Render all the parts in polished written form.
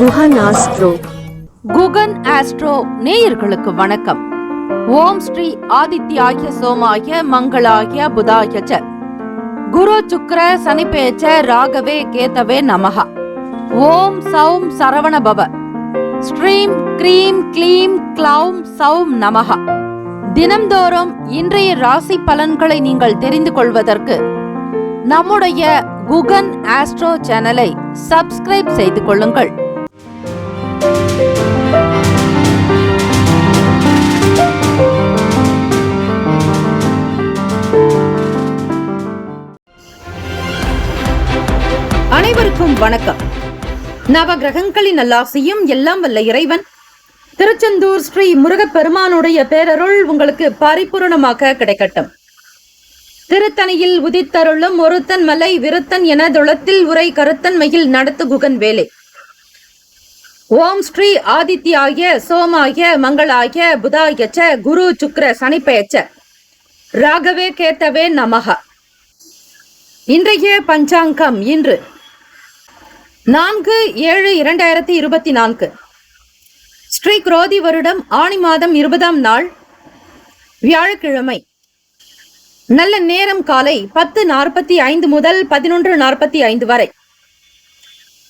Guhan astro. Guhan astro நேயர்களுக்கு வணக்கம். ஓம் ஸ்ரீ ஆதித்யாய சோமாய மங்களாய புதாய ச குரு சுக்ர சனிபேச்ச ராகவே கேதவே நமஹ. ஓம் சௌம் சரவண பவ. ஸ்ரீம் க்ரீம் க்ளீம் க்ளௌம் சௌம் நமஹ. தினம்தோறும் இன்றைய ராசி பலன்களை நீங்கள் தெரிந்து கொள்வதற்கு நம்முடைய குகன் ஆஸ்ட்ரோ சேனலை சப்ஸ்கிரைப் செய்து கொள்ளுங்கள். அனைவருக்கும் வணக்கம். நவ கிரகங்களின் நல்லாசியும் எல்லாம் வல்ல இறைவன் திருச்செந்தூர் ஸ்ரீ முருகப்பெருமானுடைய பேரருள் உங்களுக்கு பரிபூரணமாக கிடைக்கட்டும். திருத்தணியில் உதித்தருளும் ஒருத்தன் மலை விருத்தன் என துளத்தில் உரை கருத்தன் மயில் நடத்து குகன் வேலை. ஓம் ஸ்ரீ ஆதித்யாய சோமாய மங்களாய புதாய ச குரு சுக்ர சனிபேச்ச ராகவே கேத்தவே நமஹ. இன்றைய பஞ்சாங்கம் இன்று 4/7/2024 ஸ்ரீ குரோதி வருடம் ஆணி மாதம் 20ஆம் நாள் வியாழக்கிழமை. நல்ல நேரம் காலை 10:45 முதல் 11:45 வரை.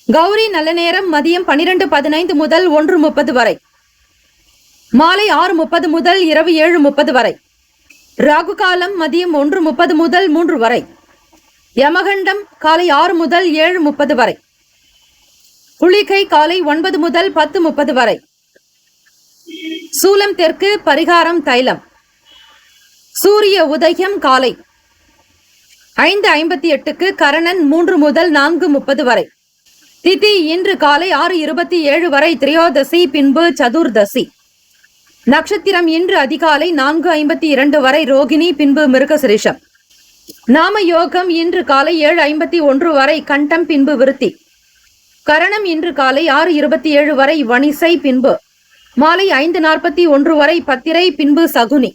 கௌரி நல்ல நேரம் மதியம் 12:15 முதல் 1:30 வரை. மாலை 6:30 முதல் இரவு 7:30 வரை. ராகு காலம் மதியம் 1:30 முதல் 3 வரை. யமகண்டம் காலை 6 முதல் 7:30 வரை. குளிகை காலை 9 முதல் 10:30 வரை. சூலம் தெற்கு, பரிகாரம் தைலம். சூரிய உதயம் காலை 5:58க்கு, கரணன் 3 முதல் 4:30 வரை. திதி இன்று காலை 6:27 வரை திரையோதசி, பின்பு சதுர்தசி. நட்சத்திரம் இன்று அதிகாலை 4:52 வரை ரோகிணி, பின்பு மிருகசிரிஷம். நாம யோகம் இன்று காலை 7:51 வரை கண்டம், பின்பு விருத்தி. கரணம் இன்று காலை 6:27 வரை வணிசை, பின்பு மாலை 5:41 வரை பத்திரை, பின்பு சகுனி.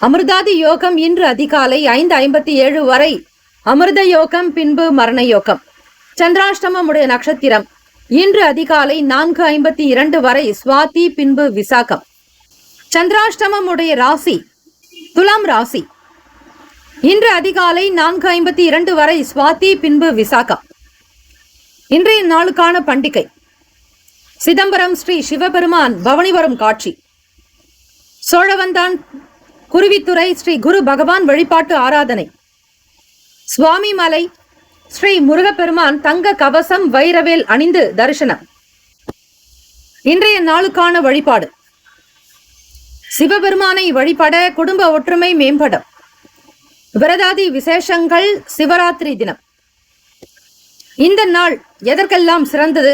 அமிர்தாதி யோகம் இன்று அதிகாலை 5:57 வரை அமிர்த யோகம், பின்பு மரண யோகம். சந்திராஷ்டமம் உடைய நட்சத்திரம் இன்று அதிகாலை 4:52 வரை சுவாதி, பின்பு விசாகம். சந்திராஷ்டமம் உடைய ராசி துலாம் ராசி. இன்று அதிகாலை 4:52 வரை சுவாதி, பின்பு விசாகம். இன்றைய நாளுக்கான பண்டிகை சிதம்பரம் ஸ்ரீ சிவபெருமான் பவனி வரும் காட்சி. சோழவந்தான் குருவித்துறை ஸ்ரீ குரு பகவான் வழிபாட்டு ஆராதனை. சுவாமி மலை ஸ்ரீ முருகப்பெருமான் தங்க கவசம் வைரவேல் அணிந்து தரிசனம். இன்றைய நாளுக்கான வழிபாடு சிவபெருமானை வழிபட குடும்ப ஒற்றுமை மேம்படும். விரதாதி விசேஷங்கள். சிவராத்திரி தினம். இந்த நாள் எதற்கெல்லாம் சிறந்தது?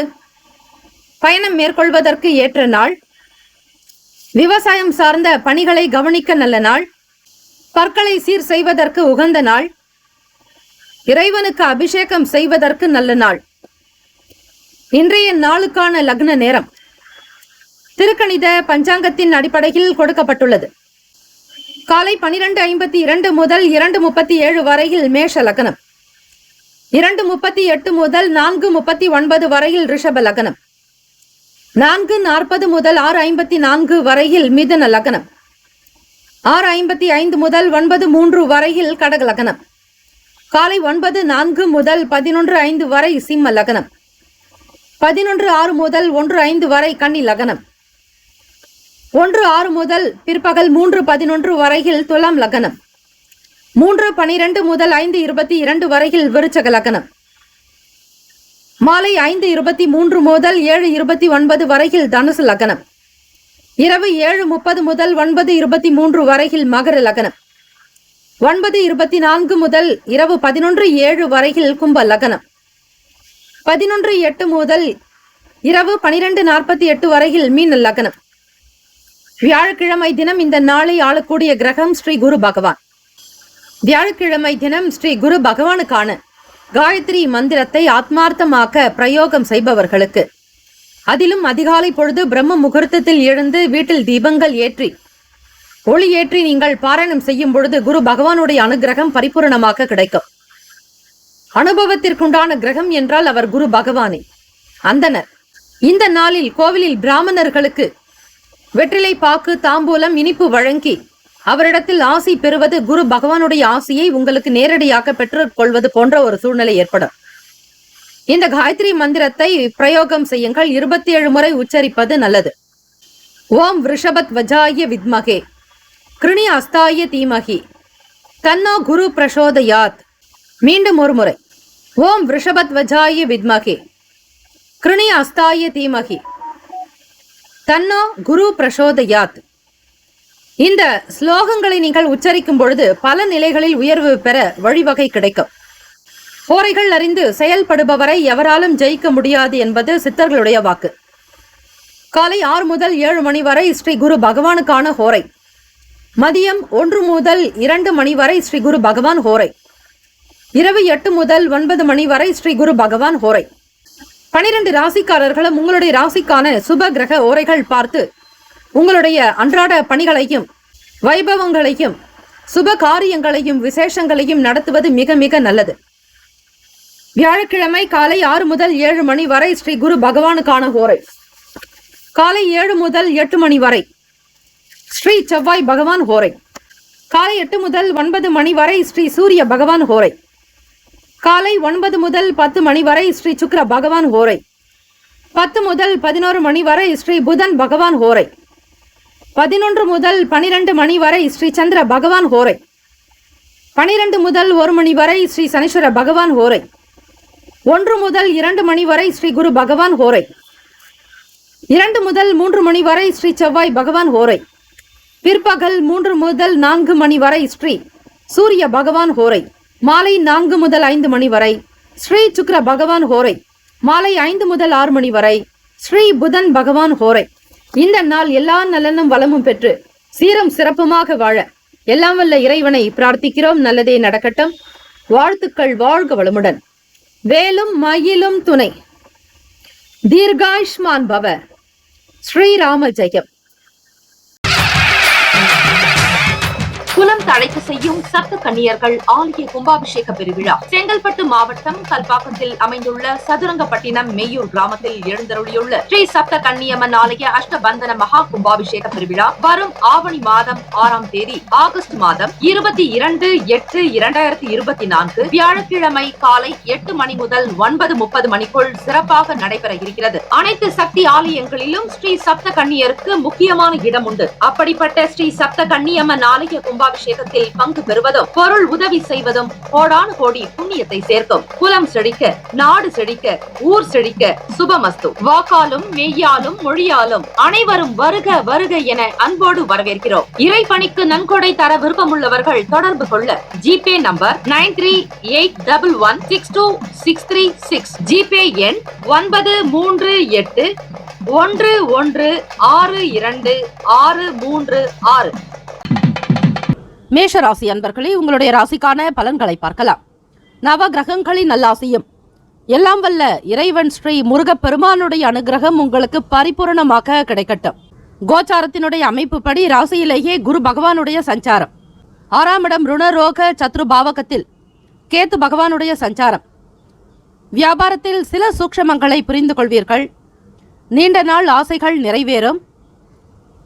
பயணம் மேற்கொள்வதற்கு ஏற்ற நாள். விவசாயம் சார்ந்த பணிகளை கவனிக்க நல்ல நாள். பற்களை சீர் செய்வதற்கு உகந்த நாள். இறைவனுக்கு அபிஷேகம் செய்வதற்கு நல்ல நாள். இன்றைய நாளுக்கான லக்ன நேரம் திருக்கணித பஞ்சாங்கத்தின் அடிப்படையில் கொடுக்கப்பட்டுள்ளது. காலை 12:52 முதல் 2:37 வரையில் மேஷ லக்னம். 2:38 முதல் 4:39 வரையில் ரிஷப லக்னம். 4:40 முதல் 6:54 வரையில் மிதுன லக்னம். 6:55 முதல் 9:03 வரையில் கடக லக்னம். காலை 9:04 முதல் 11:05 வரை சிம்ம லக்னம். 11:06 முதல் 1:05 வரை கன்னி லக்னம். 1:06 முதல் பிற்பகல் 3:11 வரையில் துலாம் லக்னம். 3:12 முதல் 5:22 வரையில் விருச்சக லக்னம். மாலை 5:23 முதல் 7:29 வரையில் தனுசு லக்னம். இரவு 7:30 முதல் 9:23 வரையில் மகர லக்னம். 9:24 முதல் இரவு 11:07 வரையில் கும்ப லக்னம். 11:08 முதல் இரவு 12:48 வரையில் மீன லக்னம். வியாழக்கிழமை தினம் இந்த நாளை ஆளக்கூடிய கிரகம் ஸ்ரீ குரு பகவான். வியாழக்கிழமை தினம் ஸ்ரீ குரு பகவானுக்கான காயத்ரி மந்திரத்தை ஆத்மார்த்தமாக்க பிரயோகம் செய்பவர்களுக்கு, அதிலும் அதிகாலை பொழுது பிரம்ம முகூர்த்தத்தில் எழுந்து வீட்டில் தீபங்கள் ஏற்றி ஒளி ஏற்றி நீங்கள் பாராயணம் செய்யும் பொழுது குரு பகவானுடைய அனுகிரகம் பரிபூரணமாக கிடைக்கும். அனுபவத்திற்குண்டான கிரகம் என்றால் அவர் குரு பகவானே. அந்தனர் இந்த நாளில் கோவிலில் பிராமணர்களுக்கு வெற்றிலை பாக்கு தாம்பூலம் இனிப்பு வழங்கி அவரிடத்தில் ஆசி பெறுவது குரு பகவானுடைய ஆசியை உங்களுக்கு நேரடியாக பெற்றுக் கொள்வது போன்ற ஒரு சூழ்நிலை ஏற்படும். இந்த காயத்ரி மந்திரத்தை பிரயோகம் செய்யுங்கள். 27 முறை உச்சரிப்பது நல்லது. ஓம் ரிஷபத் வஜாய வித்மகே கிருணி அஸ்தாய தீமகி தன்னோ குரு பிரசோதயாத். மீண்டும் ஒரு முறை. ஓம் ரிஷபத் வஜாய வித்மகே கிருணி அஸ்தாய தீமகி தன்னோ குரு பிரசோதயாத். இந்த ஸ்லோகங்களை நீங்கள் உச்சரிக்கும் பொழுது பல நிலைகளில் உயர்வு பெற வழிவகை கிடைக்கும். ஹோரைகள் அறிந்து செயல்படுபவரை எவராலும் ஜெயிக்க முடியாது என்பது சித்தர்களுடைய வாக்கு. காலை 6 முதல் 7 மணி வரை ஸ்ரீ குரு பகவானுக்கான ஹோரை. மதியம் 1 முதல் 2 மணி வரை ஸ்ரீ குரு பகவான் ஹோரை. இரவு 8 முதல் 9 மணி வரை ஸ்ரீ குரு பகவான் ஹோரை. 12 ராசிக்காரர்களும் உங்களுடைய ராசிக்கான சுப கிரக ஓரைகள் பார்த்து உங்களுடைய அன்றாட பணிகளையும் வைபவங்களையும் சுப காரியங்களையும் விசேஷங்களையும் நடத்துவது மிக மிக நல்லது. வியாழக்கிழமை காலை 6 முதல் 7 மணி வரை ஸ்ரீ குரு பகவானுக்கான ஹோரை. காலை 7 முதல் 8 மணி வரை ஸ்ரீ செவ்வாய் பகவான் ஹோரை. காலை 8 முதல் 9 மணி வரை ஸ்ரீ சூரிய பகவான் ஹோரை. காலை 9 முதல் 10 மணி வரை ஸ்ரீ சுக்கிர பகவான் ஹோரை. 10 முதல் 11 மணி வரை ஸ்ரீ புதன் பகவான் ஹோரை. 11 முதல் 12 மணி வரை ஸ்ரீ சந்திர பகவான் ஹோரை. 12 முதல் 1 மணி வரை ஸ்ரீ சனீஸ்வர பகவான் ஹோரை. 1 முதல் 2 மணி வரை ஸ்ரீ குரு பகவான் ஹோரை. 2 முதல் 3 மணி வரை ஸ்ரீ செவ்வாய் பகவான் ஹோரை. பிற்பகல் 3 முதல் 4 மணி வரை ஸ்ரீ சூரிய பகவான் ஹோரை. மாலை 4 முதல் 5 மணி வரை ஸ்ரீ சுக்கிர பகவான் ஹோரை. மாலை 5 முதல் 6 மணி வரை ஸ்ரீ புதன் பகவான் ஹோரை. இந்த நாள் எல்லா நலனும் வளமும் பெற்று சீரம் சிறப்புமாக வாழ எல்லாம் வல்ல இறைவனை பிரார்த்திக்கிறோம். நல்லதே நடக்கட்டும். வாழ்த்துக்கள். வாழ்க வளமுடன். வேலும் மயிலும் துணை. தீர்காயுஷ்மான் பவ. ஸ்ரீராம ஜெயம். குலம் தழைக்க செய்யும் சப்த கன்னியர்கள் ஆலய கும்பாபிஷேக பெருவிழா செங்கல்பட்டு மாவட்டம் கல்பாக்கத்தில் அமைந்துள்ள சதுரங்கப்பட்டினம் மெய்யூர் கிராமத்தில் எழுந்தருளியுள்ள ஸ்ரீ சப்த கன்னியம்மன் ஆலய அஷ்டபந்தன மகா கும்பாபிஷேக பெருவிழா வரும் ஆவணி மாதம் 6ஆம் தேதி ஆகஸ்ட் மாதம் 22/8/2024 வியாழக்கிழமை காலை 8 மணி முதல் 9:30 மணிக்குள் சிறப்பாக நடைபெற இருக்கிறது. அனைத்து சக்தி ஆலயங்களிலும் ஸ்ரீ சப்த கன்னியருக்கு முக்கியமான இடம் உண்டு. அப்படிப்பட்ட ஸ்ரீ சப்த கன்னியம்மன் ஆலய கும்பாபிஷேகத்தில் பங்கு பெறுவதும் பொருள் உதவி செய்வதும் கோடானு கோடி புண்ணியத்தை சேர்க்கும். குலம் செழிக்க, நாடு செழிக்க, ஊர் செழிக்க சுபமஸ்து. வாக்காலும் மெய்யாலும் மொழியாலும் அனைவரும் வருக வருக என அன்போடு வரவேற்கிறோம். இறைப்பணிக்கு நன்கொடை தர விருப்பமுள்ளவர்கள் தொடர்பு கொள்ள ஜிபே நம்பர் 9381162636, ஜிபே எண் 93811626336. மேஷ ராசி அன்பர்களே, உங்களுடைய ராசிக்கான பலன்களை பார்க்கலாம். நவ கிரகங்களின் நல்லாசியும் எல்லாம் வல்ல இறைவன் ஸ்ரீ முருகப்பெருமானுடைய அனுகிரகம் உங்களுக்கு பரிபூரணமாக கிடைக்கட்டும். கோச்சாரத்தினுடைய அமைப்புப்படி ராசியிலேயே குரு பகவானுடைய சஞ்சாரம், 6ஆம் இடம் ருணரோக சத்ரு பாவகத்தில் கேத்து பகவானுடைய சஞ்சாரம். வியாபாரத்தில் சில சூக்ஷமங்களை புரிந்து கொள்வீர்கள். நீண்ட நாள் ஆசைகள் நிறைவேறும்.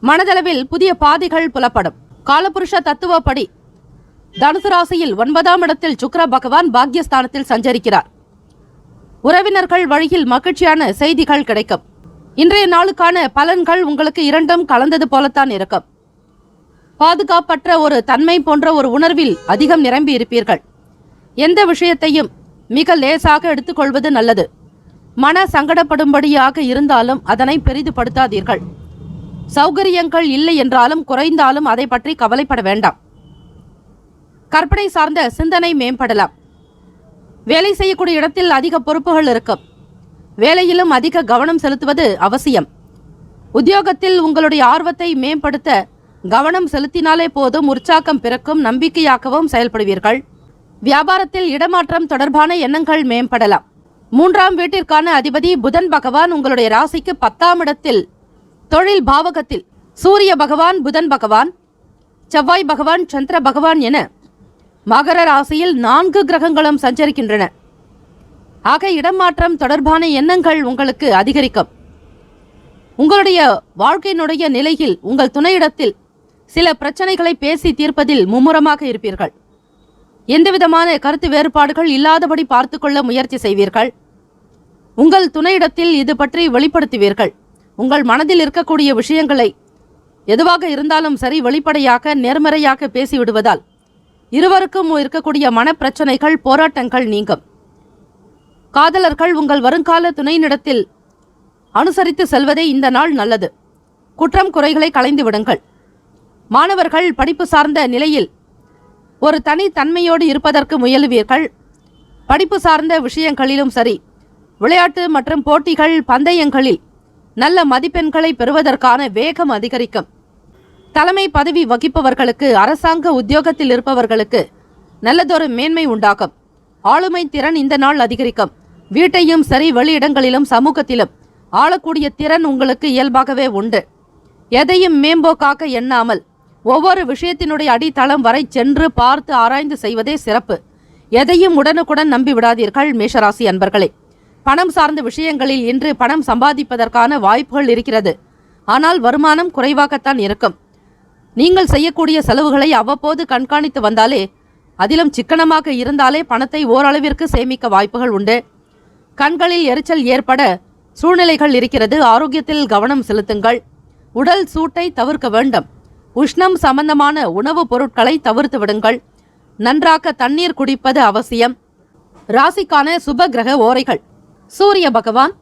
மனதளவில் புதிய பாதைகள் புலப்படும். காலபுருஷ தத்துவப்படி தனுசு ராசியில் 9ஆம் இடத்தில் சுக்கிர பகவான் பாக்யஸ்தானத்தில் சஞ்சரிக்கிறார். உறவினர்கள் வழியில் மகிழ்ச்சியான செய்திகள் கிடைக்கும். இன்றைய நாளுக்கான பலன்கள் உங்களுக்கு இரண்டும் கலந்தது போலத்தான் இருக்கும். பாதுகாப்பற்ற ஒரு தன்மை போன்ற ஒரு உணர்வில் அதிகம் நிரம்பி இருப்பீர்கள். எந்த விஷயத்தையும் மிக லேசாக எடுத்துக்கொள்வது நல்லது. மன சங்கடப்படும்படியாக இருந்தாலும் அதனை பெரிதுபடுத்தாதீர்கள். சௌகரியங்கள் இல்லை என்றாலும் குறைந்தாலும் அதை பற்றி கவலைப்பட வேண்டாம். கற்பனை சார்ந்த சிந்தனை மேம்படலாம். வேலை செய்யக்கூடிய இடத்தில் அதிக பொறுப்புகள் இருக்கும். வேலையிலும் அதிக கவனம் செலுத்துவது அவசியம். உத்தியோகத்தில் உங்களுடைய ஆர்வத்தை மேம்படுத்த கவனம் செலுத்தினாலே போதும். உற்சாகம் பிறக்கும். நம்பிக்கையாகவும் செயல்படுவீர்கள். வியாபாரத்தில் இடமாற்றம் தொடர்பான எண்ணங்கள் மேம்படலாம். 3ஆம் வீட்டிற்கான அதிபதி புதன் பகவான் உங்களுடைய ராசிக்கு 10ஆம் இடத்தில் தொழில் பாவகத்தில் சூரிய பகவான், புதன் பகவான், செவ்வாய் பகவான், சந்திர பகவான் என மகர ராசியில் 4 கிரகங்களும் சஞ்சரிக்கின்றன. ஆக இடமாற்றம் தொடர்பான எண்ணங்கள் உங்களுக்கு அதிகரிக்கும். உங்களுடைய வாழ்க்கையினுடைய நிலையில் உங்கள் துணையிடத்தில் சில பிரச்சனைகளை பேசி தீர்ப்பதில் மும்முரமாக இருப்பீர்கள். எந்தவிதமான கருத்து வேறுபாடுகள் இல்லாதபடி பார்த்து கொள்ள முயற்சி செய்வீர்கள். உங்கள் துணையிடத்தில் இது பற்றி வெளிப்படுத்துவீர்கள். உங்கள் மனதில் இருக்கக்கூடிய விஷயங்களை எதுவாக இருந்தாலும் சரி வெளிப்படையாக நேர்மறையாக பேசிவிடுவதால் இருவருக்கும் இருக்கக்கூடிய மனப்பிரச்சனைகள் போராட்டங்கள் நீங்கும். காதலர்கள் உங்கள் வருங்கால துணையினிடத்தில் அனுசரித்து செல்வதே இந்த நாள் நல்லது. குற்றம் குறைகளை களைந்து விடுங்கள். மாணவர்கள் படிப்பு சார்ந்த நிலையில் ஒரு தனி தன்மையோடு இருப்பதற்கு முயலுவீர்கள். படிப்பு சார்ந்த விஷயங்களிலும் சரி, விளையாட்டு மற்றும் போட்டிகள் பந்தயங்களில் நல்ல மதிப்பெண்களை பெறுவதற்கான வேகம் அதிகரிக்கும். தலைமை பதவி வகிப்பவர்களுக்கு, அரசாங்க உத்தியோகத்தில் இருப்பவர்களுக்கு நல்லதொரு மேன்மை உண்டாகும். ஆளுமை திறன் இந்த நாள் அதிகரிக்கும். வீட்டையும் சரி வெளியிடங்களிலும் சமூகத்திலும் ஆளக்கூடிய திறன் உங்களுக்கு இயல்பாகவே உண்டு. எதையும் மேம்போக்காக எண்ணாமல் ஒவ்வொரு விஷயத்தினுடைய அடித்தளம் வரை சென்று பார்த்து ஆராய்ந்து செய்வதே சிறப்பு. எதையும் உடனுக்குடன் நம்பி விடாதீர்கள் மேஷராசி அன்பர்களே. பணம் சார்ந்த விஷயங்களில் இன்று பணம் சம்பாதிப்பதற்கான வாய்ப்புகள் இருக்கிறது. ஆனால் வருமானம் குறைவாகத்தான் இருக்கும். நீங்கள் செய்யக்கூடிய செலவுகளை அவ்வப்போது கண்காணித்து வந்தாலே, அதிலும் சிக்கனமாக இருந்தாலே பணத்தை ஓரளவிற்கு சேமிக்க வாய்ப்புகள் உண்டு. கண்களில் எரிச்சல் ஏற்பட சூழ்நிலைகள் இருக்கிறது. ஆரோக்கியத்தில் கவனம் செலுத்துங்கள். உடல் சூட்டை தவிர்க்க வேண்டும். உஷ்ணம் சம்பந்தமான உணவுப் பொருட்களை தவிர்த்து விடுங்கள். நன்றாக தண்ணீர் குடிப்பது அவசியம். ராசிக்கான சுப கிரக ஓரைகள்: சூரிய பகவான்,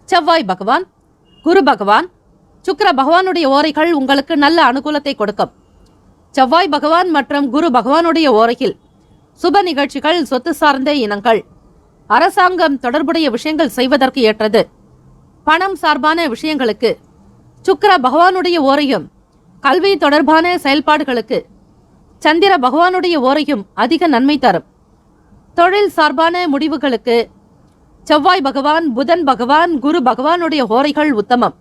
செவ்வாய் பகவான், குரு பகவான், சுக்கிர பகவானுடைய ஓரைகள் உங்களுக்கு நல்ல அனுகூலத்தை கொடுக்கும். செவ்வாய் பகவான் மற்றும் குரு பகவானுடைய ஓரையில் சுப நிகழ்ச்சிகள், சொத்து சார்ந்த இனங்கள், அரசாங்கம் தொடர்புடைய விஷயங்கள் செய்வதற்கு ஏற்றது. பணம் சார்பான விஷயங்களுக்கு சுக்கிர பகவானுடைய ஓரையும், கல்வி தொடர்பான செயல்பாடுகளுக்கு சந்திர பகவானுடைய ஓரையும் அதிக நன்மை தரும். தொழில் சார்பான முடிவுகளுக்கு செவ்வாய் பகவான், புதன் பகவான், குரு பகவானுடைய ஓரைகள் உத்தமம்.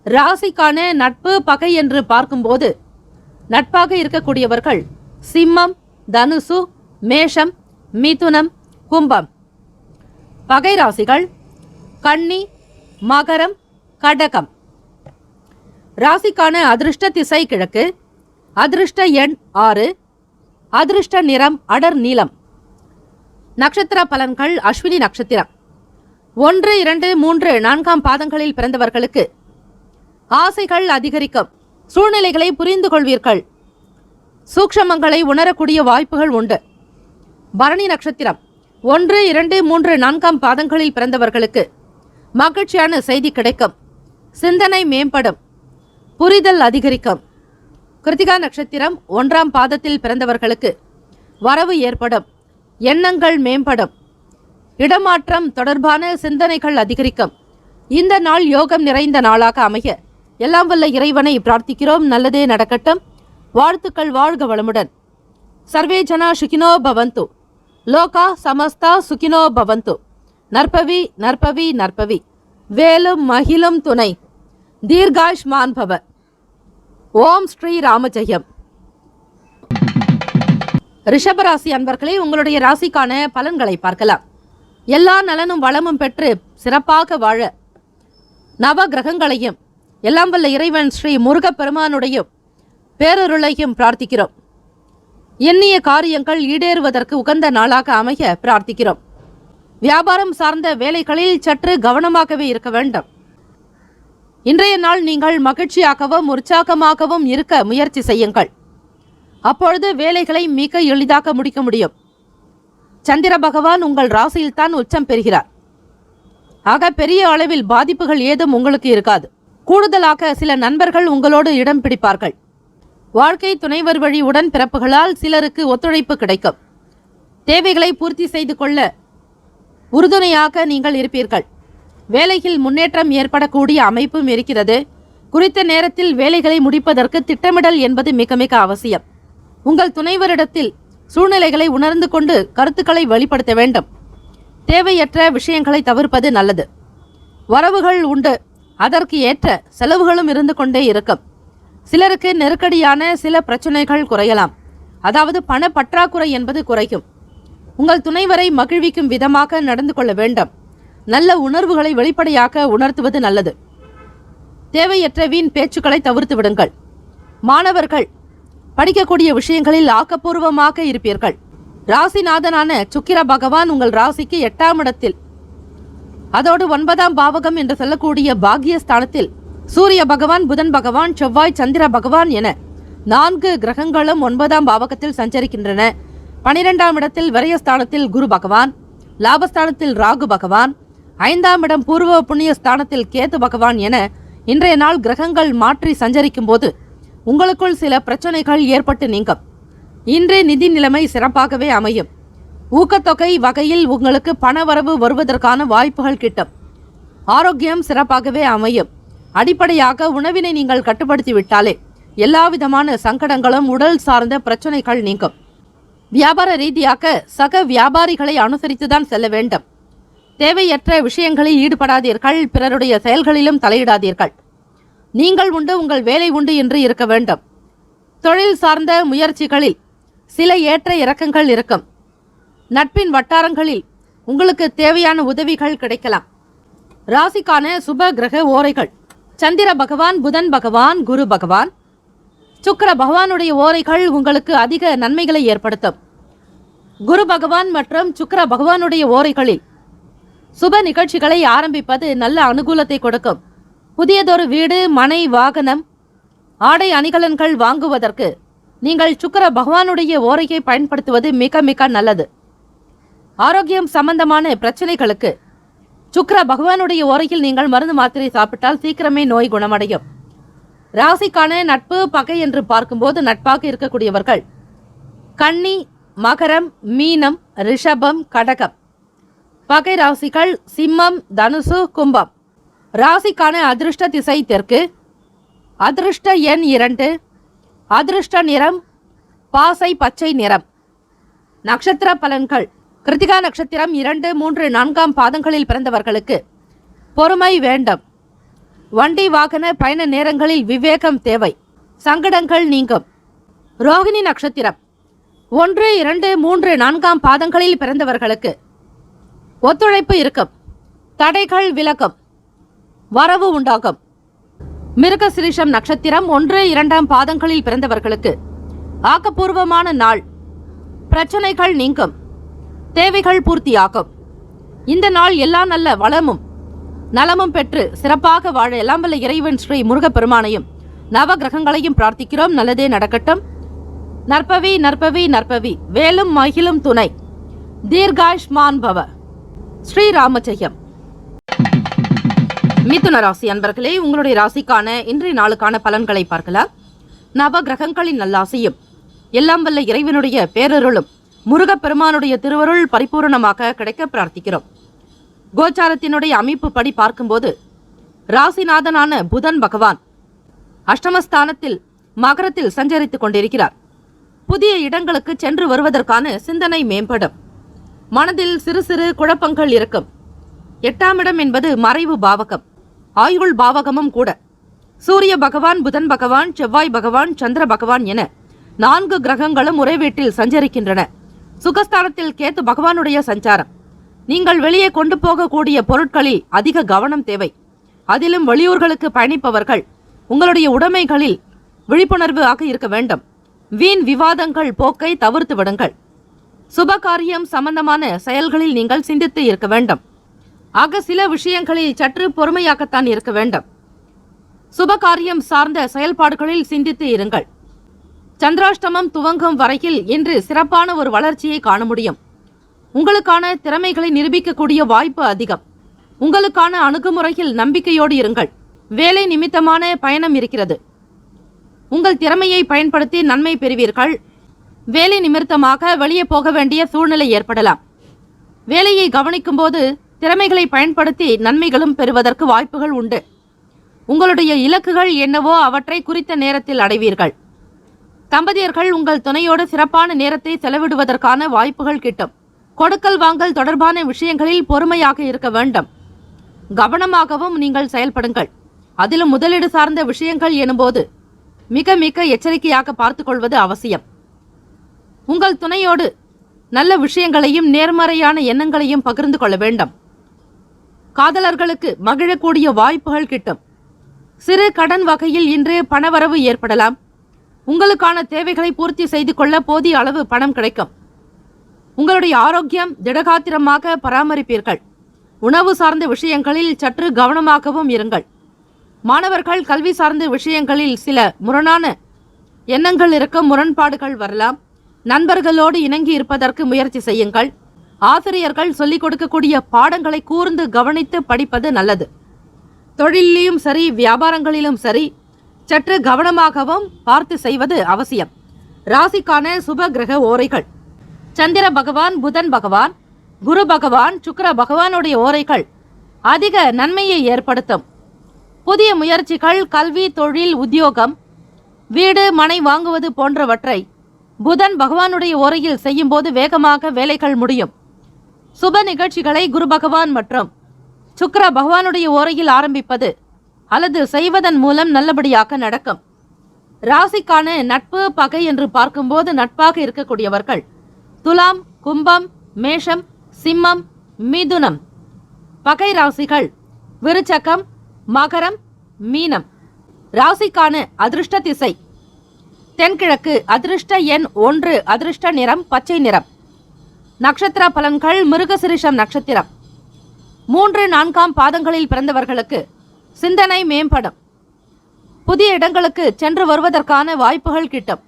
ராசிக்கான நட்பு பகை என்று பார்க்கும்போது நட்பாக இருக்கக்கூடியவர்கள் சிம்மம், தனுசு, மேஷம், மிதுனம், கும்பம். பகை ராசிகள் கன்னி, மகரம், கடகம். ராசிக்கான அதிர்ஷ்ட திசை கிழக்கு. அதிர்ஷ்ட எண் 6. அதிர்ஷ்ட நிறம் அடர் நீலம். நட்சத்திர பலன்கள்: அஸ்வினி நட்சத்திரம் 1, 2, 3, 4 பாதங்களில் பிறந்தவர்களுக்கு ஆசைகள் அதிகரிக்கும். சூழ்நிலைகளை புரிந்து கொள்வீர்கள். சூக்ஷமங்களை உணரக்கூடிய வாய்ப்புகள் உண்டு. பரணி நட்சத்திரம் 1, 2, 3, 4 பாதங்களில் பிறந்தவர்களுக்கு மகிழ்ச்சியான செய்தி கிடைக்கும். சிந்தனை மேம்படும். புரிதல் அதிகரிக்கும். கிருத்திகா நட்சத்திரம் 1ஆம் பாதத்தில் பிறந்தவர்களுக்கு வரவு ஏற்படும். எண்ணங்கள் மேம்படும். இடமாற்றம் தொடர்பான சிந்தனைகள் அதிகரிக்கும். இந்த நாள் யோகம் நிறைந்த நாளாக அமைய எல்லாம் வல்ல இறைவனை பிரார்த்திக்கிறோம். நல்லதே நடக்கட்டும். வாழ்த்துக்கள். வாழ்க வளமுடன். சர்வே ஜனா சுகினோ பவந்து. லோகா சமஸ்தா சுகினோ பவந்து. நற்பவி நற்பவி நற்பவி. வேலும் மகிழும் துணை. தீர்காயுஷ்மான் பவ. ஓம் ஸ்ரீ ராமஜெயம். ரிஷபராசி அன்பர்களே, உங்களுடைய ராசிக்கான பலன்களை பார்க்கலாம். எல்லா நலனும் வளமும் பெற்று சிறப்பாக வாழ நவ கிரகங்களையும் எல்லாம் வல்ல இறைவன் ஸ்ரீ முருகப்பெருமானுடைய பேரருளையும் பிரார்த்திக்கிறோம். எண்ணிய காரியங்கள் ஈடேறுவதற்கு உகந்த நாளாக அமைய பிரார்த்திக்கிறோம். வியாபாரம் சார்ந்த வேலைகளில் சற்று கவனமாகவே இருக்க வேண்டும். இன்றைய நாள் நீங்கள் மகிழ்ச்சியாகவும் உற்சாகமாகவும் இருக்க முயற்சி செய்யுங்கள். அப்பொழுது வேலைகளை மிக எளிதாக முடிக்க முடியும். சந்திர பகவான் உங்கள் ராசியில்தான் உச்சம் பெறுகிறார். ஆக பெரிய அளவில் பாதிப்புகள் ஏதும் உங்களுக்கு இருக்காது. கூடுதலாக சில நண்பர்கள் உங்களோடு இடம் பிடிப்பார்கள். வாழ்க்கை துணைவர் வழி உடன் பிறப்புகளால் சிலருக்கு ஒத்துழைப்பு கிடைக்கும். தேவைகளை பூர்த்தி செய்து கொள்ள உறுதுணையாக நீங்கள் இருப்பீர்கள். வேலையில் முன்னேற்றம் ஏற்படக்கூடிய அமைப்பும் இருக்கிறது. குறித்த நேரத்தில் வேலைகளை முடிப்பதற்கு திட்டமிடல் என்பது மிக மிக அவசியம். உங்கள் துணைவரிடத்தில் சூழ்நிலைகளை உணர்ந்து கொண்டு கருத்துக்களை வெளிப்படுத்த வேண்டும். தேவையற்ற விஷயங்களை தவிர்ப்பது நல்லது. வரவுகள் உண்டு, அதற்கு ஏற்ற செலவுகளும் இருந்து கொண்டே இருக்கும். சிலருக்கு நெருக்கடியான சில பிரச்சனைகள் குறையலாம். அதாவது பண பற்றாக்குறை என்பது குறையும். உங்கள் துணைவரை மகிழ்விக்கும் விதமாக நடந்து கொள்ள வேண்டும். நல்ல உணர்வுகளை வெளிப்படையாக உணர்த்துவது நல்லது. தேவையற்ற வீண் பேச்சுக்களை தவிர்த்து விடுங்கள். மாணவர்கள் படிக்கக்கூடிய விஷயங்களில் ஆக்கப்பூர்வமாக இருப்பீர்கள். ராசிநாதனான சுக்கிர பகவான் உங்கள் ராசிக்கு 8ஆம் இடத்தில், அதோடு 9ஆம் பாவகம் என்று சொல்லக்கூடிய பாக்கியஸ்தானத்தில் சூரிய பகவான், புதன் பகவான், செவ்வாய், சந்திர பகவான் என 4 கிரகங்களும் 9ஆம் பாவகத்தில் சஞ்சரிக்கின்றன. 12ஆம் இடத்தில் விரயஸ்தானத்தில் குரு பகவான், லாபஸ்தானத்தில் ராகு பகவான், 5ஆம் இடம் பூர்வ புண்ணிய ஸ்தானத்தில் கேது பகவான் என இன்றைய நாள் கிரகங்கள் மாற்றி சஞ்சரிக்கும் போது உங்களுக்குள் சில பிரச்சனைகள் ஏற்பட்டு நீங்கும். இன்று நிதி நிலைமை சிறப்பாகவே அமையும். ஊக்கத்தொகை வகையில் உங்களுக்கு பணவரவு வருவதற்கான வாய்ப்புகள் கிட்டும். ஆரோக்கியம் சிறப்பாகவே அமையும். அடிப்படையாக உணவினை நீங்கள் கட்டுப்படுத்தி விட்டாலே எல்லாவிதமான சங்கடங்களும் உடல் சார்ந்த பிரச்சனைகள் நீங்கும். வியாபார ரீதியாக சக வியாபாரிகளை அனுசரித்துதான் செல்ல வேண்டும். தேவையற்ற விஷயங்களில் ஈடுபடாதீர்கள். பிறருடைய செயல்களிலும் தலையிடாதீர்கள். நீங்கள் உண்டு, உங்கள் வேலை உண்டு என்று இருக்க வேண்டும். தொழில் சார்ந்த முயற்சிகளில் சில ஏற்ற இறக்கங்கள் இருக்கும். நட்பின் வட்டாரங்களில் உங்களுக்கு தேவையான உதவிகள் கிடைக்கலாம். ராசிக்கான சுப கிரக ஓரைகள்: சந்திர பகவான், புதன் பகவான், குரு பகவான், சுக்கிர பகவானுடைய ஓரைகள் உங்களுக்கு அதிக நன்மைகளை ஏற்படுத்தும். குரு பகவான் மற்றும் சுக்கிர பகவானுடைய ஓரைகளில் சுப நிகழ்ச்சிகளை ஆரம்பிப்பது நல்ல அனுகூலத்தை கொடுக்கும். புதியதொரு வீடு, மனை, வாகனம், ஆடை அணிகலன்கள் வாங்குவதற்கு நீங்கள் சுக்கிர பகவானுடைய ஓரையை பயன்படுத்துவது மிக மிக நல்லது. ஆரோக்கியம் சம்பந்தமான பிரச்சனைகளுக்கு சுக்கிர பகவானுடைய ஓரையில் நீங்கள் மருந்து மாத்திரை சாப்பிட்டால் சீக்கிரமே நோய் குணமடையும். ராசிக்கான நட்பு பகை என்று பார்க்கும்போது நட்பாக இருக்கக்கூடியவர்கள் கன்னி, மகரம், மீனம், ரிஷபம், கடகம். பகை ராசிகள் சிம்மம், தனுசு, கும்பம். ராசிக்கான அதிர்ஷ்ட திசை தெற்கு, அதிர்ஷ்ட எண் 2, அதிர்ஷ்ட நிறம் பாசை பச்சை நிறம். நட்சத்திர பலன்கள்: கிருத்திகா நட்சத்திரம் 2, 3, 4ஆம் பாதங்களில் பிறந்தவர்களுக்கு பொறுமை வேண்டும். வண்டி வாகன பயண நேரங்களில் விவேகம் தேவை. சங்கடங்கள் நீங்கும். ரோகிணி நட்சத்திரம் 1, 2, 3, 4ஆம் பாதங்களில் பிறந்தவர்களுக்கு ஒத்துழைப்பு இருக்கும். தடைகள் விலகும். வரவு உண்டாகும். மிருகசிரீஷம் நட்சத்திரம் 1, 2ஆம் பாதங்களில் பிறந்தவர்களுக்கு ஆக்கப்பூர்வமான நாள். பிரச்சனைகள் நீங்கும். தேவைகள் பூர்த்தியாகும். இந்த நாள் எல்லா நல்ல வளமும் நலமும் பெற்று சிறப்பாக வாழ எல்லாம் வல்ல இறைவன் ஸ்ரீ முருகப்பெருமானையும் நவ கிரகங்களையும் பிரார்த்திக்கிறோம். நல்லதே நடக்கட்டும். நற்பவி நற்பவி நற்பவி. வேலும் மகிழும் துணை. தீர்காயுஷ்மான் பவ. ஸ்ரீ ராமஜெயம். மிதுன ராசி அன்பர்களே, உங்களுடைய ராசிக்கான இன்றைய நாளுக்கான பலன்களை பார்க்கலாம். நவ கிரகங்களின் நல்லாசையும் எல்லாம் வல்ல இறைவனுடைய பேரருளும் முருகப்பெருமானுடைய திருவருள் பரிபூரணமாக கிடைக்க பிரார்த்திக்கிறோம். கோச்சாரத்தினுடைய அமைப்பு படி பார்க்கும்போது ராசிநாதனான புதன் பகவான் அஷ்டமஸ்தானத்தில் மகரத்தில் சஞ்சரித்துக் கொண்டிருக்கிறார். புதிய இடங்களுக்கு சென்று வருவதற்கான சிந்தனை மேம்படும். மனதில் சிறு சிறு குழப்பங்கள் இருக்கும். 8ஆம் இடம் என்பது மறைவு பாவகம், ஆயுள் பாவகமும் கூட. சூரிய பகவான், புதன் பகவான், செவ்வாய் பகவான், சந்திர பகவான் என 4 கிரகங்களும் ஒரே வீட்டில் சஞ்சரிக்கின்றன. சுகஸ்தானத்தில் கேத்து பகவானுடைய சஞ்சாரம். நீங்கள் வெளியே கொண்டு போகக்கூடிய பொருட்களில் அதிக கவனம் தேவை. அதிலும் வெளியூர்களுக்கு பயணிப்பவர்கள் உங்களுடைய உடைமைகளில் விழிப்புணர்வு ஆக இருக்க வேண்டும். வீண் விவாதங்கள் போக்கை தவிர்த்து விடுங்கள். சுபகாரியம் சம்பந்தமான செயல்களில் நீங்கள் சிந்தித்து இருக்க வேண்டும். ஆக சில விஷயங்களில் சற்று பொறுமையாகத்தான் இருக்க வேண்டும். சுபகாரியம் சார்ந்த செயல்பாடுகளில் சிந்தித்து இருங்கள். சந்திராஷ்டமம் துவங்கும் வரையில் இன்று சிறப்பான ஒரு வளர்ச்சியை காண முடியும். உங்களுக்கான திறமைகளை நிரூபிக்கக்கூடிய வாய்ப்பு அதிகம். உங்களுக்கான அணுகுமுறையில் நம்பிக்கையோடு இருங்கள். வேலை நிமித்தமான பயணம் இருக்கிறது. உங்கள் திறமையை பயன்படுத்தி நன்மை பெறுவீர்கள். வேலை நிமித்தமாக வெளியே போக வேண்டிய சூழ்நிலை ஏற்படலாம். வேலையை கவனிக்கும் போது திறமைகளை பயன்படுத்தி நன்மைகளும் பெறுவதற்கு வாய்ப்புகள் உண்டு. உங்களுடைய இலக்குகள் என்னவோ அவற்றை குறித்த நேரத்தில் அடைவீர்கள். தம்பதியர்கள் உங்கள் துணையோடு சிறப்பான நேரத்தை செலவிடுவதற்கான வாய்ப்புகள் கிட்டும். கொடுக்கல் வாங்கல் தொடர்பான விஷயங்களில் பொறுமையாக இருக்க வேண்டும். கவனமாகவும் நீங்கள் செயல்படுங்கள். அதிலும் முதலீடு சார்ந்த விஷயங்கள் எனும்போது மிக மிக எச்சரிக்கையாக பார்த்துக் கொள்வது அவசியம். உங்கள் துணையோடு நல்ல விஷயங்களையும் நேர்மறையான எண்ணங்களையும் பகிர்ந்து கொள்ள வேண்டும். காதலர்களுக்கு மகிழக்கூடிய வாய்ப்புகள் கிட்டும். சிறு கடன் வகையில் இன்று பணவரவு ஏற்படலாம். உங்களுக்கான தேவைகளை பூர்த்தி செய்து கொள்ள போதிய அளவு பணம் கிடைக்கும். உங்களுடைய ஆரோக்கியம் திடகாத்திரமாக பராமரிப்பீர்கள். உணவு சார்ந்த விஷயங்களில் சற்று கவனமாகவும் இருங்கள். மாணவர்கள் கல்வி சார்ந்த விஷயங்களில் சில முரணான எண்ணங்கள் இருக்கும். முரண்பாடுகள் வரலாம். நண்பர்களோடு இணங்கி இருப்பதற்கு முயற்சி செய்யுங்கள். ஆசிரியர்கள் சொல்லிக் கொடுக்கக்கூடிய பாடங்களை கூர்ந்து கவனித்து படிப்பது நல்லது. தொழிலிலும் சரி வியாபாரங்களிலும் சரி சற்று கவனமாகவும் பார்த்து செய்வது அவசியம். ராசிக்கான சுப கிரக ஓரைகள்: சந்திர பகவான், புதன் பகவான், குரு பகவான், சுக்கிர பகவானுடைய ஓரைகள் அதிக நன்மையை ஏற்படுத்தும். புதிய முயற்சிகள், கல்வி, தொழில், உத்தியோகம், வீடு, மனை வாங்குவது போன்றவற்றை புதன் பகவானுடைய ஓரையில் செய்யும்போது வேகமாக வேலைகள் முடியும். சுப நிகழ்ச்சிகளை குரு பகவான் மற்றும் சுக்கிர பகவானுடைய ஓரையில் ஆரம்பிப்பது அல்லது செய்வதன் மூலம் நல்லபடியாக நடக்கும். ராசிக்கான நட்பு பகை என்று பார்க்கும்போது நட்பாக இருக்கக்கூடியவர்கள் துலாம், கும்பம், மேஷம், சிம்மம், மிதுனம். பகை ராசிகள் விருச்சகம், மகரம், மீனம். ராசிக்கான அதிர்ஷ்ட திசை தென்கிழக்கு. அதிர்ஷ்ட எண் 1. அதிர்ஷ்ட நிறம் பச்சை நிறம். நட்சத்திர பலன்கள்: மிருகசிரிஷம் நட்சத்திரம். 3, 4ஆம் பாதங்களில் பிறந்தவர்களுக்கு சிந்தனை மேம்படும். புதிய இடங்களுக்கு சென்று வருவதற்கான வாய்ப்புகள் கிட்டும்.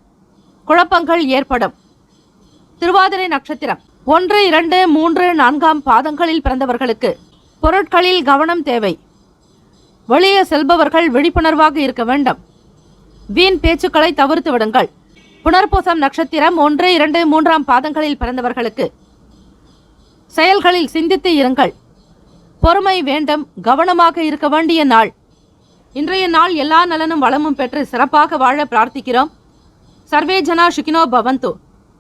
குழப்பங்கள் ஏற்படும். திருவாதிரை நட்சத்திரம். 1, 2, 3, 4ஆம் பாதங்களில் பிறந்தவர்களுக்கு பொருட்களில் கவனம் தேவை. வெளியே செல்பவர்கள் விழிப்புணர்வாக இருக்க வேண்டும். வீண் பேச்சுக்களை தவிர்த்து விடுங்கள். புனர்பூசம் நட்சத்திரம். 1, 2, 3ஆம் பாதங்களில் பிறந்தவர்களுக்கு செயல்களில் சிந்தித்து இருங்கள். பொறுமை வேண்டும். கவனமாக இருக்க வேண்டிய நாள். இன்றைய நாள் எல்லா நலனும் வளமும் பெற்று சிறப்பாக வாழ பிரார்த்திக்கிறோம். சர்வே ஜனா சுகினோ பவந்து.